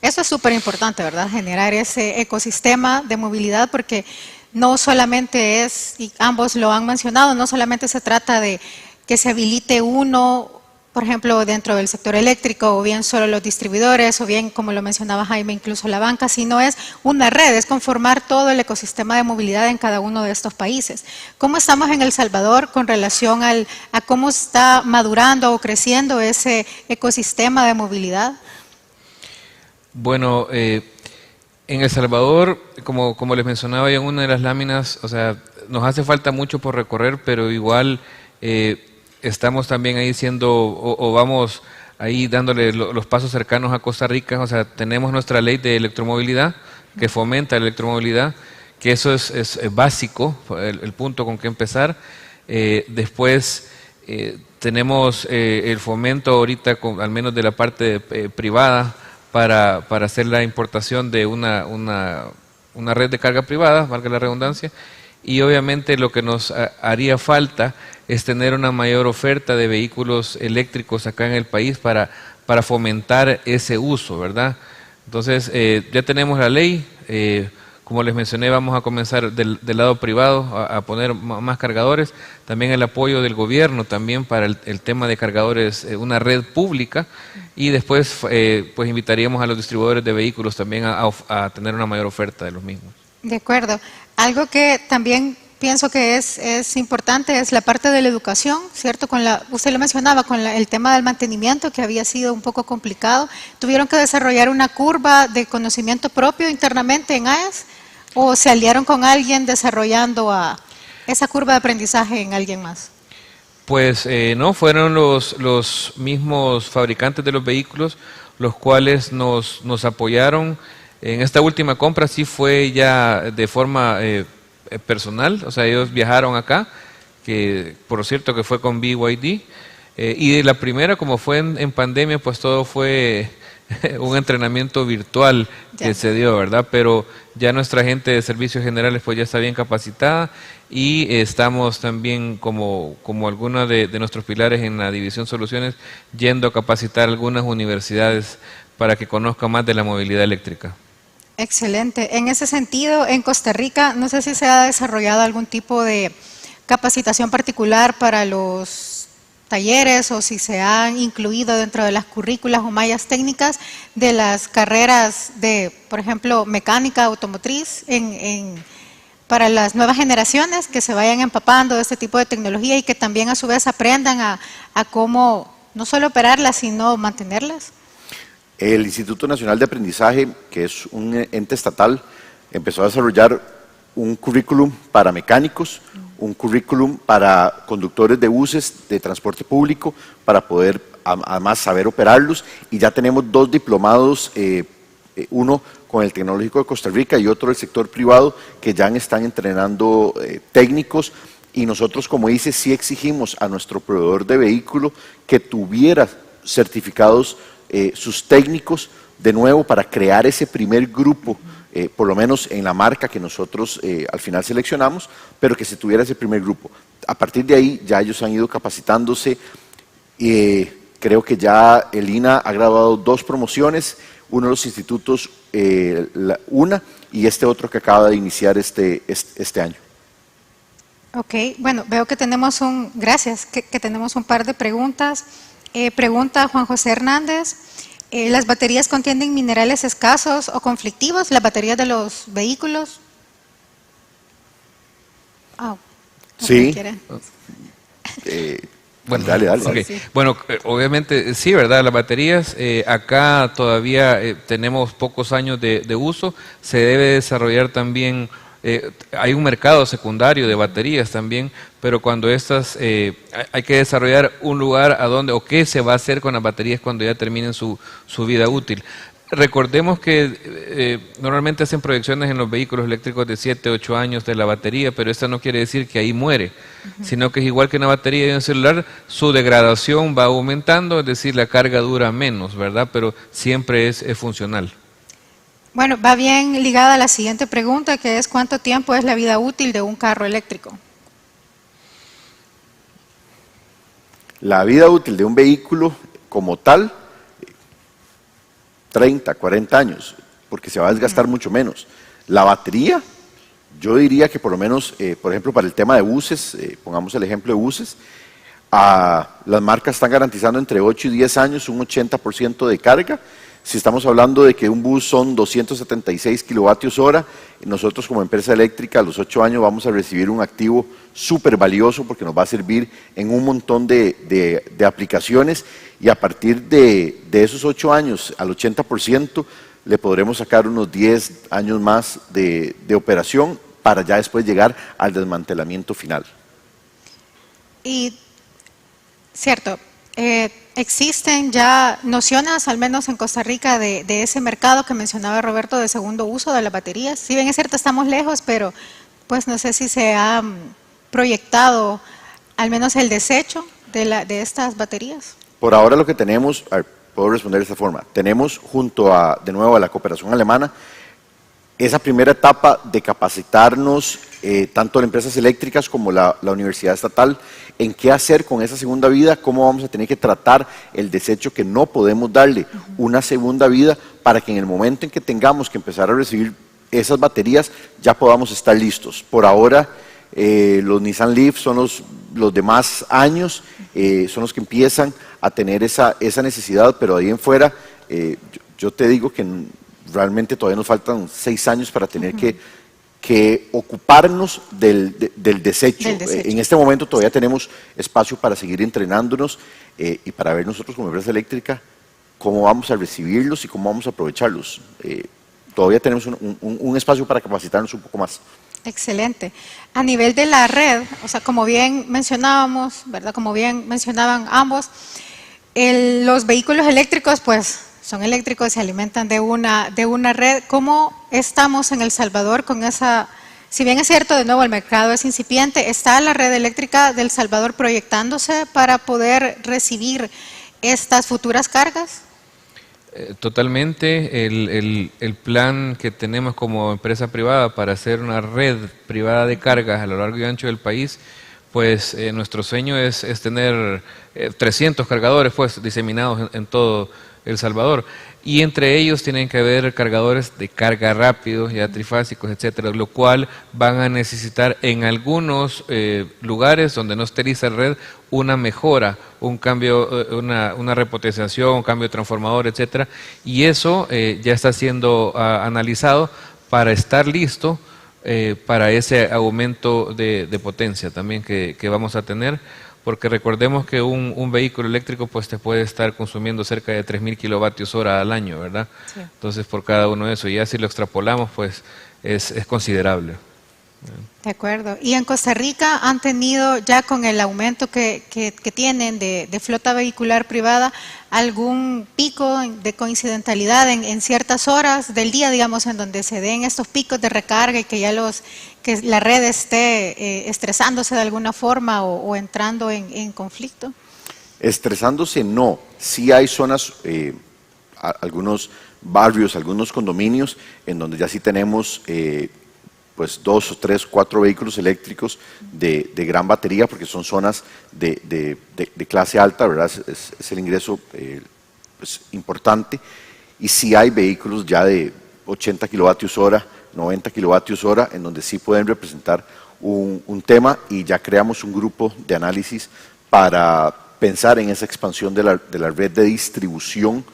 Eso es súper importante, ¿verdad? Generar ese ecosistema de movilidad, porque no solamente es, y ambos lo han mencionado, no solamente se trata de que se habilite uno, por ejemplo, dentro del sector eléctrico, o bien solo los distribuidores, o bien, como lo mencionaba Jaime, incluso la banca, sino es una red, es conformar todo el ecosistema de movilidad en cada uno de estos países. ¿Cómo estamos en El Salvador con relación a cómo está madurando o creciendo ese ecosistema de movilidad? Bueno, en El Salvador, como les mencionaba ya en una de las láminas, o sea, nos hace falta mucho por recorrer, pero igual estamos también ahí o vamos ahí dándole los pasos cercanos a Costa Rica. O sea, tenemos nuestra ley de electromovilidad que fomenta la electromovilidad, que eso es básico, el punto con que empezar. Después tenemos el fomento ahorita, al menos de la parte privada, para hacer la importación de una red de carga privada, valga la redundancia, y obviamente lo que nos haría falta es tener una mayor oferta de vehículos eléctricos acá en el país para fomentar ese uso, ¿verdad? Entonces, ya tenemos la ley, como les mencioné, vamos a comenzar del lado privado a poner más cargadores, también el apoyo del gobierno también para el tema de cargadores, una red pública, y después pues invitaríamos a los distribuidores de vehículos también a tener una mayor oferta de los mismos. De acuerdo. Algo que también pienso que es importante es la parte de la educación, ¿cierto? Usted lo mencionaba, con el tema del mantenimiento, que había sido un poco complicado. ¿Tuvieron que desarrollar una curva de conocimiento propio internamente en AES? ¿O se aliaron con alguien desarrollando esa curva de aprendizaje en alguien más? Pues no, fueron los mismos fabricantes de los vehículos los cuales nos apoyaron. En esta última compra sí fue ya de forma personal, o sea, ellos viajaron acá, que por cierto que fue con BYD, y la primera, como fue en pandemia, pues todo fue un entrenamiento virtual que se dio, ¿verdad? Pero ya nuestra gente de servicios generales pues ya está bien capacitada, y estamos también como algunos de nuestros pilares en la división soluciones, yendo a capacitar algunas universidades para que conozcan más de la movilidad eléctrica. Excelente. En ese sentido, en Costa Rica, no sé si se ha desarrollado algún tipo de capacitación particular para los talleres, o si se han incluido dentro de las currículas o mallas técnicas de las carreras de, por ejemplo, mecánica automotriz para las nuevas generaciones, que se vayan empapando de este tipo de tecnología y que también a su vez aprendan a cómo no solo operarlas, sino mantenerlas. El Instituto Nacional de Aprendizaje, que es un ente estatal, empezó a desarrollar un currículum para mecánicos, un currículum para conductores de buses de transporte público, para poder además saber operarlos, y ya tenemos 2 diplomados, uno con el Tecnológico de Costa Rica y otro del sector privado, que ya están entrenando técnicos, y nosotros, como dice, sí exigimos a nuestro proveedor de vehículo que tuviera certificados sus técnicos, de nuevo, para crear ese primer grupo, por lo menos en la marca que nosotros al final seleccionamos, pero que se tuviera ese primer grupo. A partir de ahí ya ellos han ido capacitándose, y creo que ya el INA ha graduado 2 promociones, uno de los institutos, una, y este otro que acaba de iniciar este año. Ok, bueno, veo que tenemos que tenemos un par de preguntas. Pregunta Juan José Hernández, ¿las baterías contienen minerales escasos o conflictivos, las baterías de los vehículos? Sí. Bueno, dale. Okay. Sí. Bueno, obviamente sí, ¿verdad? Las baterías, acá todavía tenemos pocos años de uso, se debe desarrollar también Hay un mercado secundario de baterías también, pero cuando estas, hay que desarrollar un lugar a donde, o qué se va a hacer con las baterías cuando ya terminen su vida útil. Recordemos que normalmente hacen proyecciones en los vehículos eléctricos de 7, 8 años de la batería, pero esto no quiere decir que ahí muere, sino que es igual que una batería de un celular, su degradación va aumentando, es decir, la carga dura menos, ¿verdad? Pero siempre es funcional. Bueno, va bien ligada a la siguiente pregunta, que es ¿cuánto tiempo es la vida útil de un carro eléctrico? La vida útil de un vehículo como tal, 30, 40 años, porque se va a desgastar mucho menos. La batería, yo diría que por lo menos, por ejemplo, para el tema de buses, pongamos el ejemplo de buses, las marcas están garantizando entre 8 y 10 años un 80% de carga. Si estamos hablando de que un bus son 276 kilovatios hora, nosotros como empresa eléctrica a los 8 años vamos a recibir un activo súper valioso porque nos va a servir en un montón de aplicaciones, y a partir de esos 8 años al 80% le podremos sacar unos 10 años más de operación para ya después llegar al desmantelamiento final. Y, cierto, existen ya nociones, al menos en Costa Rica, de ese mercado que mencionaba Roberto de segundo uso de las baterías. Si bien es cierto, estamos lejos, pero pues no sé si se ha proyectado al menos el desecho de estas baterías. Por ahora lo que tenemos, puedo responder de esta forma, tenemos junto de nuevo a la cooperación alemana, esa primera etapa de capacitarnos, tanto las empresas eléctricas como la universidad estatal, en qué hacer con esa segunda vida, cómo vamos a tener que tratar el desecho que no podemos darle una segunda vida para que en el momento en que tengamos que empezar a recibir esas baterías ya podamos estar listos. Por ahora, los Nissan Leaf son los de más años, son los que empiezan a tener esa necesidad, pero de ahí en fuera, yo te digo que realmente todavía nos faltan 6 años para tener que ocuparnos del desecho. En este momento todavía tenemos espacio para seguir entrenándonos y para ver nosotros como empresa eléctrica cómo vamos a recibirlos y cómo vamos a aprovecharlos. Todavía tenemos un espacio para capacitarnos un poco más. Excelente. A nivel de la red, o sea, como bien mencionábamos, ¿verdad? Como bien mencionaban ambos, los vehículos eléctricos, pues, son eléctricos y se alimentan de una red. ¿Cómo estamos en El Salvador con esa? Si bien es cierto, de nuevo, el mercado es incipiente, ¿está la red eléctrica del Salvador proyectándose para poder recibir estas futuras cargas? Totalmente. El plan que tenemos como empresa privada para hacer una red privada de cargas a lo largo y ancho del país, pues nuestro sueño es tener 300 cargadores pues diseminados en todo El Salvador, y entre ellos tienen que haber cargadores de carga rápidos, ya trifásicos, etcétera, lo cual van a necesitar en algunos lugares donde no esté lista la red una mejora, un cambio, una repotenciación, un cambio de transformador, etcétera, y eso ya está siendo analizado para estar listo para ese aumento de potencia también que vamos a tener. Porque recordemos que un vehículo eléctrico pues te puede estar consumiendo cerca de 3.000 kilovatios hora al año, ¿verdad? Sí. Entonces por cada uno de esos, y ya si lo extrapolamos pues es considerable. De acuerdo. Y en Costa Rica han tenido ya con el aumento que tienen de flota vehicular privada algún pico de coincidentalidad en ciertas horas del día, digamos, en donde se den estos picos de recarga y que ya que la red esté estresándose de alguna forma o entrando en conflicto. Estresándose no, sí hay zonas, algunos barrios, algunos condominios en donde ya sí tenemos pues 2 o 3, 4 vehículos eléctricos de gran batería, porque son zonas de clase alta, ¿verdad? Es el ingreso pues, importante, y sí hay vehículos ya de 80 kilovatios hora, 90 kilovatios hora, en donde sí pueden representar un tema, y ya creamos un grupo de análisis para pensar en esa expansión de la red de distribución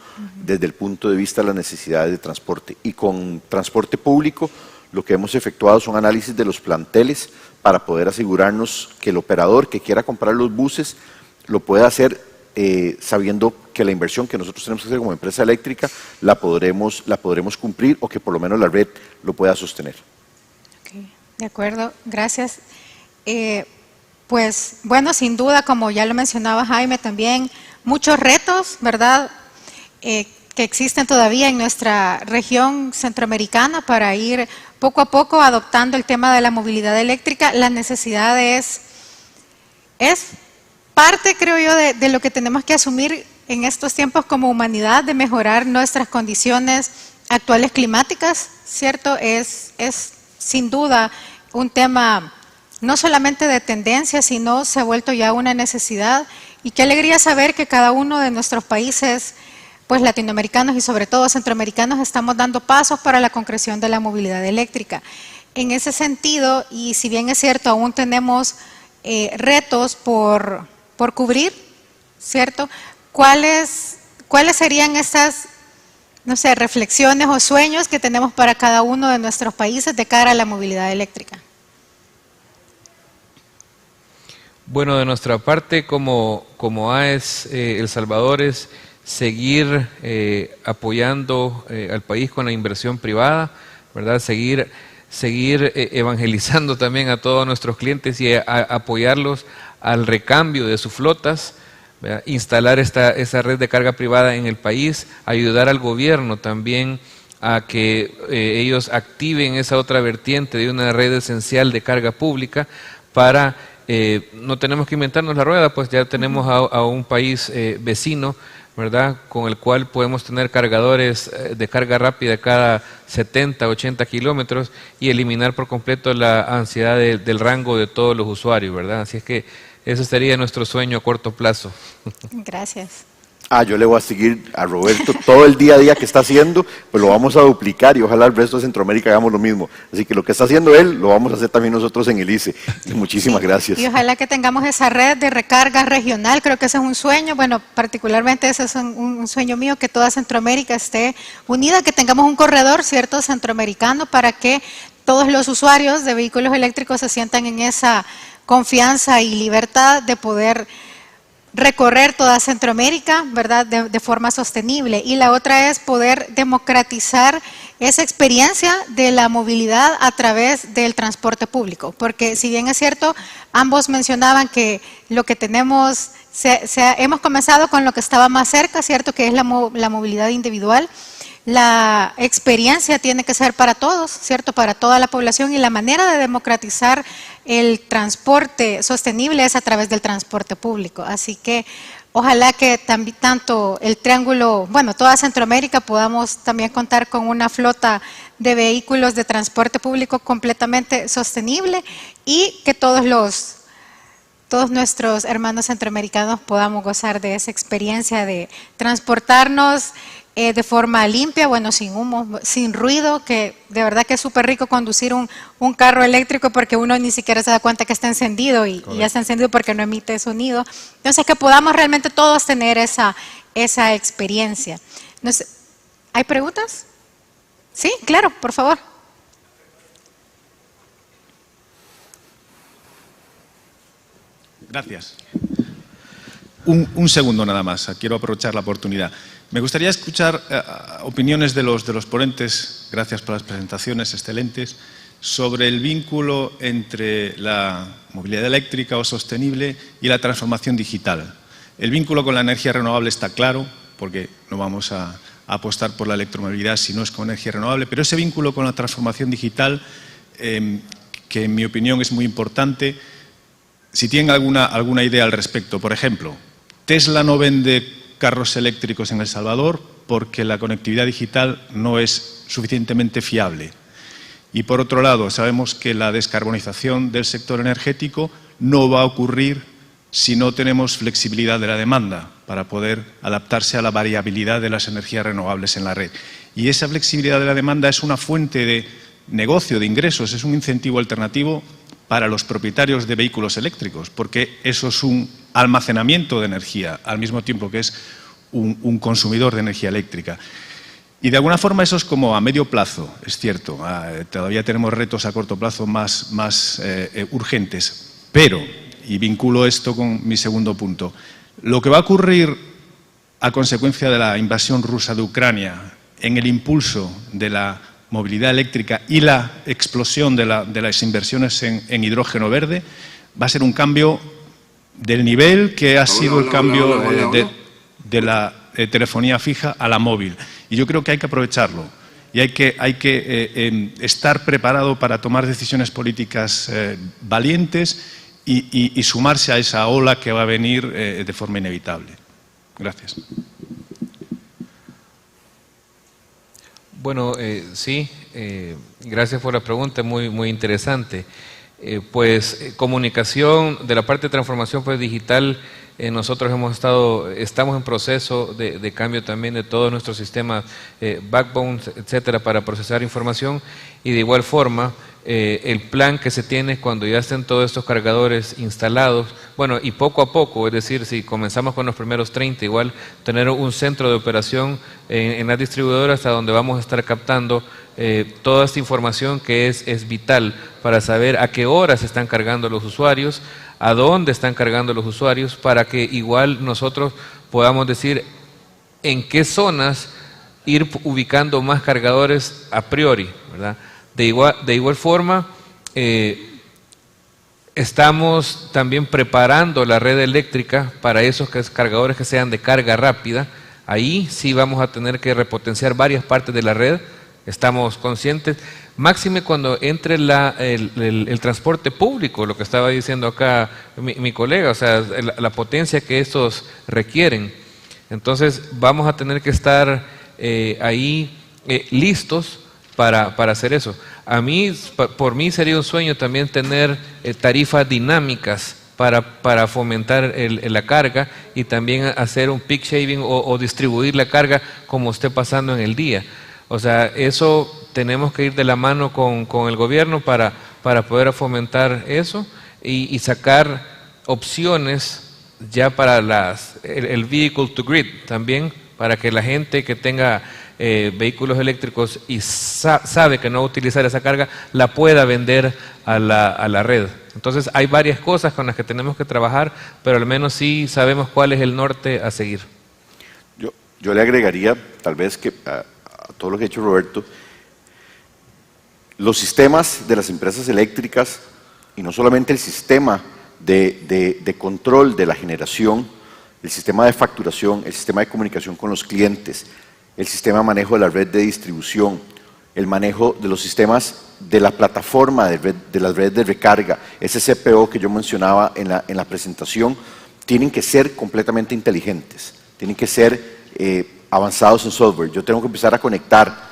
desde el punto de vista de las necesidades de transporte. Y con transporte público, lo que hemos efectuado son análisis de los planteles para poder asegurarnos que el operador que quiera comprar los buses lo pueda hacer sabiendo que la inversión que nosotros tenemos que hacer como empresa eléctrica la podremos cumplir, o que por lo menos la red lo pueda sostener. Okay. De acuerdo, gracias. Pues bueno, sin duda, como ya lo mencionaba Jaime también, muchos retos, ¿verdad?, que existen todavía en nuestra región centroamericana para ir poco a poco adoptando el tema de la movilidad eléctrica. La necesidad es parte, creo yo, de lo que tenemos que asumir en estos tiempos como humanidad, de mejorar nuestras condiciones actuales climáticas, ¿cierto? Es sin duda un tema no solamente de tendencia, sino se ha vuelto ya una necesidad. Y qué alegría saber que cada uno de nuestros países, pues latinoamericanos y sobre todo centroamericanos, estamos dando pasos para la concreción de la movilidad eléctrica. En ese sentido, y si bien es cierto, aún tenemos retos por cubrir, ¿cierto? ¿Cuáles serían estas, no sé, reflexiones o sueños que tenemos para cada uno de nuestros países de cara a la movilidad eléctrica? Bueno, de nuestra parte, como AES El Salvador, es seguir apoyando al país con la inversión privada, ¿verdad? Seguir evangelizando también a todos nuestros clientes y apoyarlos al recambio de sus flotas, ¿verdad? Instalar esa red de carga privada en el país, ayudar al gobierno también a que ellos activen esa otra vertiente de una red esencial de carga pública para... no tenemos que inventarnos la rueda, pues ya tenemos a un país vecino, ¿verdad?, con el cual podemos tener cargadores de carga rápida cada 70, 80 kilómetros y eliminar por completo la ansiedad del rango de todos los usuarios, ¿verdad? Así es que ese sería nuestro sueño a corto plazo. Gracias. Yo le voy a seguir a Roberto todo el día a día que está haciendo, pues lo vamos a duplicar y ojalá el resto de Centroamérica hagamos lo mismo. Así que lo que está haciendo él, lo vamos a hacer también nosotros en el ICE. Y muchísimas gracias. Y ojalá que tengamos esa red de recarga regional, creo que ese es un sueño, bueno, particularmente ese es un sueño mío, que toda Centroamérica esté unida, que tengamos un corredor, ¿cierto?, centroamericano, para que todos los usuarios de vehículos eléctricos se sientan en esa confianza y libertad de poder recorrer toda Centroamérica, ¿verdad?, de forma sostenible. Y la otra es poder democratizar esa experiencia de la movilidad a través del transporte público, porque si bien es cierto, ambos mencionaban que lo que tenemos, hemos comenzado con lo que estaba más cerca, ¿cierto?, que es la movilidad individual. La experiencia tiene que ser para todos, ¿cierto?, para toda la población, y la manera de democratizar el transporte sostenible es a través del transporte público. Así que ojalá que tanto el triángulo, bueno, toda Centroamérica podamos también contar con una flota de vehículos de transporte público completamente sostenible y que todos nuestros hermanos centroamericanos podamos gozar de esa experiencia de transportarnos de forma limpia, bueno, sin humo, sin ruido, que de verdad que es súper rico conducir un carro eléctrico porque uno ni siquiera se da cuenta que está encendido y ya está encendido porque no emite sonido. Entonces, que podamos realmente todos tener esa experiencia. No sé, ¿hay preguntas? Sí, claro, por favor. Gracias. Un segundo nada más, quiero aprovechar la oportunidad. Me gustaría escuchar opiniones de los ponentes, gracias por las presentaciones excelentes, sobre el vínculo entre la movilidad eléctrica o sostenible y la transformación digital. El vínculo con la energía renovable está claro, porque no vamos a apostar por la electromovilidad si no es con energía renovable, pero ese vínculo con la transformación digital, que en mi opinión es muy importante, si tienen alguna idea al respecto. Por ejemplo, Tesla no vende carros eléctricos en El Salvador porque la conectividad digital no es suficientemente fiable. Y por otro lado, sabemos que la descarbonización del sector energético no va a ocurrir si no tenemos flexibilidad de la demanda para poder adaptarse a la variabilidad de las energías renovables en la red. Y esa flexibilidad de la demanda es una fuente de negocio, de ingresos, es un incentivo alternativo para los propietarios de vehículos eléctricos, porque eso es un almacenamiento de energía, al mismo tiempo que es un consumidor de energía eléctrica. Y de alguna forma eso es como a medio plazo, es cierto, todavía tenemos retos a corto plazo más urgentes, pero, y vinculo esto con mi segundo punto, lo que va a ocurrir a consecuencia de la invasión rusa de Ucrania en el impulso de la movilidad eléctrica y la explosión de las inversiones en hidrógeno verde, va a ser un cambio del nivel que ha sido el cambio de la telefonía fija a la móvil. Y yo creo que hay que aprovecharlo y hay que estar preparado para tomar decisiones políticas valientes y sumarse a esa ola que va a venir de forma inevitable. Gracias. Bueno, sí, gracias por la pregunta, muy interesante. Comunicación, de la parte de transformación digital, nosotros estamos en proceso de cambio también de todos nuestros sistemas, backbones, etcétera, para procesar información, y de igual forma, el plan que se tiene cuando ya estén todos estos cargadores instalados, bueno, y poco a poco, es decir, si comenzamos con los primeros 30, igual tener un centro de operación en las distribuidoras hasta donde vamos a estar captando toda esta información que es vital para saber a qué horas están cargando los usuarios, a dónde están cargando los usuarios, para que igual nosotros podamos decir en qué zonas ir ubicando más cargadores a priori, ¿verdad? De igual forma, estamos también preparando la red eléctrica para esos cargadores que sean de carga rápida. Ahí sí vamos a tener que repotenciar varias partes de la red, estamos conscientes, máxime cuando entre el transporte público, lo que estaba diciendo acá mi colega, o sea, la potencia que estos requieren. Entonces vamos a tener que estar ahí listos para hacer eso. Por mí sería un sueño también tener tarifas dinámicas para fomentar la carga y también hacer un peak shaving o distribuir la carga como esté pasando en el día. O sea, eso tenemos que ir de la mano con el gobierno para poder fomentar eso y sacar opciones ya para el vehicle to grid también, para que la gente que tenga vehículos eléctricos y sabe que no va a utilizar esa carga, la pueda vender a la red. Entonces hay varias cosas con las que tenemos que trabajar, pero al menos sí sabemos cuál es el norte a seguir. Yo le agregaría, tal vez, que a todo lo que ha dicho Roberto, los sistemas de las empresas eléctricas, y no solamente el sistema de control de la generación, el sistema de facturación, el sistema de comunicación con los clientes, el sistema de manejo de la red de distribución, el manejo de los sistemas de la plataforma de las redes de recarga, ese CPO que yo mencionaba en la presentación, tienen que ser completamente inteligentes, tienen que ser avanzados en software. Yo tengo que empezar a conectar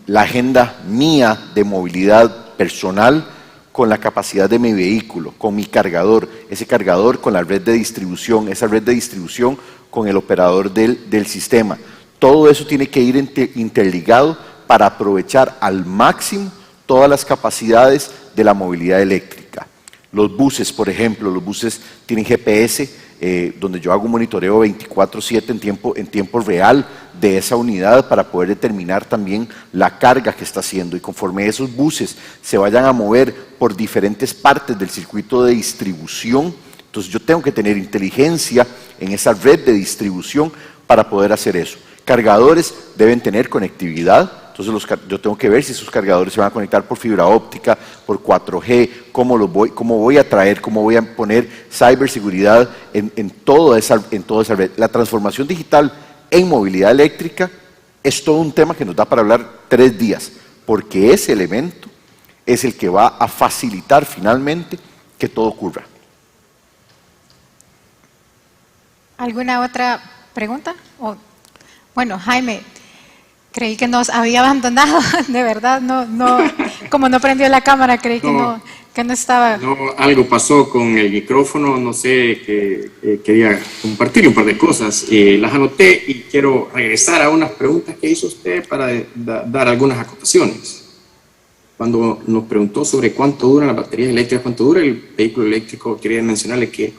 la agenda mía de movilidad personal con la capacidad de mi vehículo, con mi cargador, ese cargador con la red de distribución, esa red de distribución con el operador del sistema. Todo eso tiene que ir interligado para aprovechar al máximo todas las capacidades de la movilidad eléctrica. Los buses, por ejemplo, los buses tienen GPS, donde yo hago un monitoreo 24/7 en tiempo real de esa unidad para poder determinar también la carga que está haciendo, y conforme esos buses se vayan a mover por diferentes partes del circuito de distribución, entonces yo tengo que tener inteligencia en esa red de distribución para poder hacer eso. Cargadores deben tener conectividad, entonces yo tengo que ver si esos cargadores se van a conectar por fibra óptica, por 4G, cómo voy a traer, cómo voy a poner ciberseguridad en toda esa red. La transformación digital en movilidad eléctrica es todo un tema que nos da para hablar 3 días, porque ese elemento es el que va a facilitar finalmente que todo ocurra. ¿Alguna otra pregunta? Bueno, Jaime, creí que nos había abandonado, de verdad, como no prendió la cámara, creí que no estaba. No, algo pasó con el micrófono, no sé, que quería compartir un par de cosas. Las anoté y quiero regresar a unas preguntas que hizo usted para dar algunas acotaciones. Cuando nos preguntó sobre cuánto duran las baterías eléctricas, cuánto dura el vehículo eléctrico, quería mencionarle que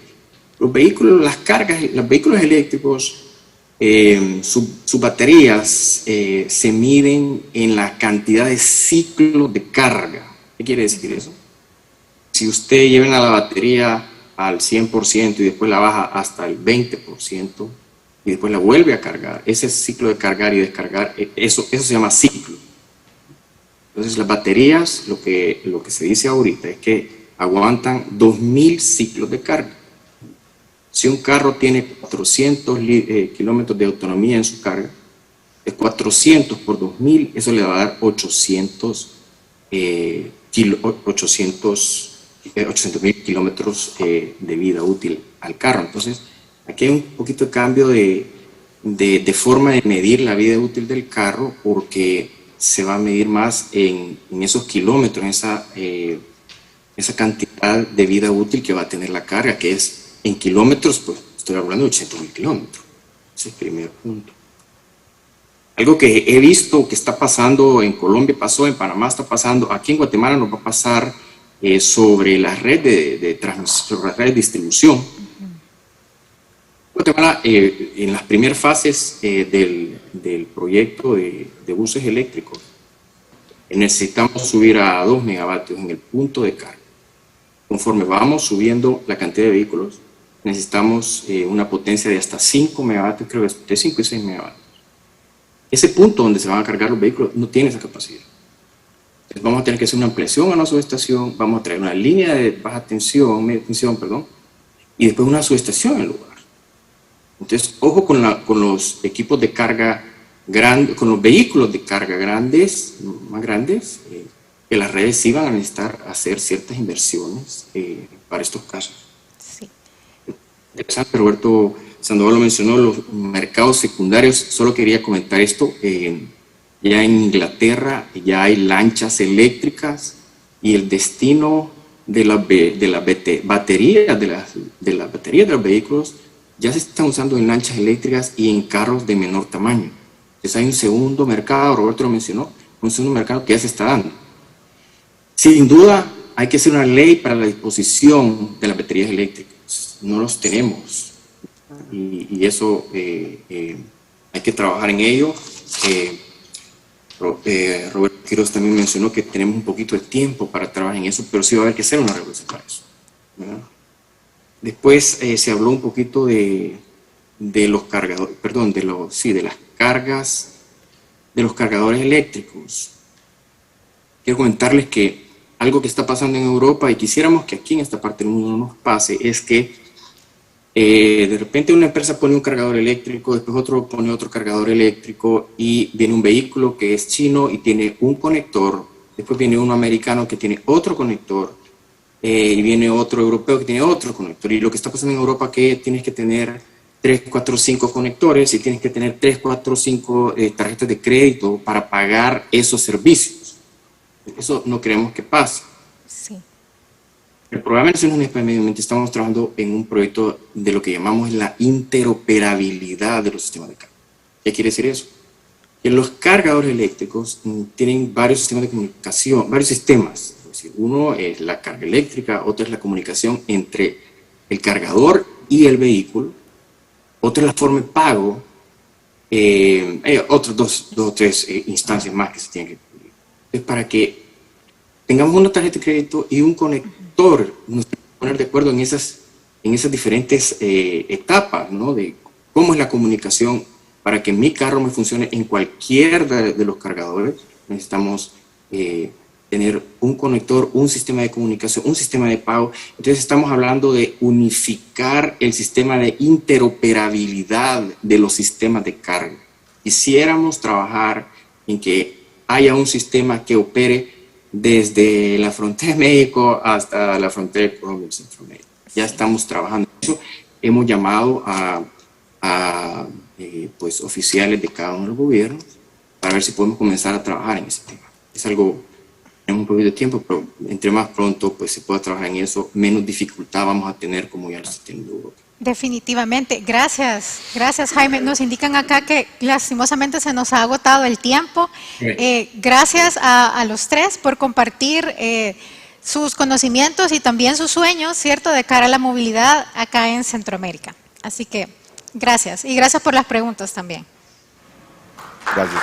los vehículos eléctricos, sus baterías se miden en la cantidad de ciclos de carga. ¿Qué quiere decir eso? Si usted lleva la batería al 100% y después la baja hasta el 20% y después la vuelve a cargar, ese ciclo de cargar y descargar, eso se llama ciclo. Entonces las baterías, lo que se dice ahorita es que aguantan 2000 ciclos de carga. Si un carro tiene 400 kilómetros de autonomía en su carga, de 400 por 2000, eso le va a dar 800 mil kilómetros de vida útil al carro. Entonces, aquí hay un poquito de cambio de forma de medir la vida útil del carro, porque se va a medir más en esos kilómetros, en esa cantidad de vida útil que va a tener la carga, que es en kilómetros, pues estoy hablando de 800.000 kilómetros. Ese es el primer punto. Algo que he visto que está pasando en Colombia, pasó en Panamá, está pasando, aquí en Guatemala nos va a pasar sobre la red de transmisión, sobre la red de distribución. Guatemala, en las primeras fases del proyecto de buses eléctricos, necesitamos subir a 2 megavatios en el punto de carga. Conforme vamos subiendo la cantidad de vehículos, necesitamos una potencia de hasta 5 megavatios, creo que de 5 y 6 megavatios. Ese punto donde se van a cargar los vehículos no tiene esa capacidad. Entonces vamos a tener que hacer una ampliación a una subestación, vamos a traer una línea de baja tensión, media tensión, perdón, y después una subestación en el lugar. Entonces, ojo con los equipos de carga grandes, con los vehículos de carga grandes, más grandes, que las redes sí van a necesitar hacer ciertas inversiones para estos casos. Sí. Interesante, Roberto Sandoval lo mencionó, los mercados secundarios. Solo quería comentar esto. Ya en Inglaterra ya hay lanchas eléctricas y el destino de las baterías de los vehículos ya se están usando en lanchas eléctricas y en carros de menor tamaño. Entonces hay un segundo mercado, Roberto lo mencionó, un segundo mercado que ya se está dando. Sin duda hay que hacer una ley para la disposición de las baterías eléctricas. No los tenemos. Y eso hay que trabajar en ello. Roberto Quiroz también mencionó que tenemos un poquito de tiempo para trabajar en eso, pero sí va a haber que hacer una revolución para eso, ¿verdad? Después se habló un poquito de los cargadores, perdón, de las cargas, de los cargadores eléctricos. Quiero comentarles que algo que está pasando en Europa y quisiéramos que aquí en esta parte del mundo no nos pase es que de repente una empresa pone un cargador eléctrico, después otro pone otro cargador eléctrico y viene un vehículo que es chino y tiene un conector, después viene uno americano que tiene otro conector y viene otro europeo que tiene otro conector. Y lo que está pasando en Europa es que tienes que tener 3, 4, 5 conectores y tienes que tener 3, 4, 5 tarjetas de crédito para pagar esos servicios. Eso no queremos que pase. Sí. El programa de Naciones Unidas para el Medio Ambiente estamos trabajando en un proyecto de lo que llamamos la interoperabilidad de los sistemas de carga. ¿Qué quiere decir eso? Que los cargadores eléctricos tienen varios sistemas de comunicación, varios sistemas. Es decir, uno es la carga eléctrica, otro es la comunicación entre el cargador y el vehículo, otro es la forma de pago, otros dos o tres instancias más que se tienen que cumplir. Es para que tengamos una tarjeta de crédito y un conector, nos tenemos que poner de acuerdo en esas diferentes etapas, ¿no? De cómo es la comunicación para que mi carro me funcione en cualquier de los cargadores. Necesitamos tener un conector, un sistema de comunicación, un sistema de pago. Entonces estamos hablando de unificar el sistema de interoperabilidad de los sistemas de carga. Quisiéramos trabajar en que haya un sistema que opere desde la frontera de México hasta la frontera de Colombia y Centroamérica. Ya estamos trabajando en eso. Hemos llamado a pues, oficiales de cada uno de los gobiernos para ver si podemos comenzar a trabajar en ese tema. Es algo, tenemos un poquito de tiempo, pero entre más pronto pues, se pueda trabajar en eso, menos dificultad vamos a tener como ya lo está teniendo Europa. Definitivamente. Gracias. Gracias, Jaime. Nos indican acá que lastimosamente se nos ha agotado el tiempo. Gracias a los tres por compartir sus conocimientos y también sus sueños, ¿cierto?, de cara a la movilidad acá en Centroamérica. Así que gracias. Y gracias por las preguntas también. Gracias.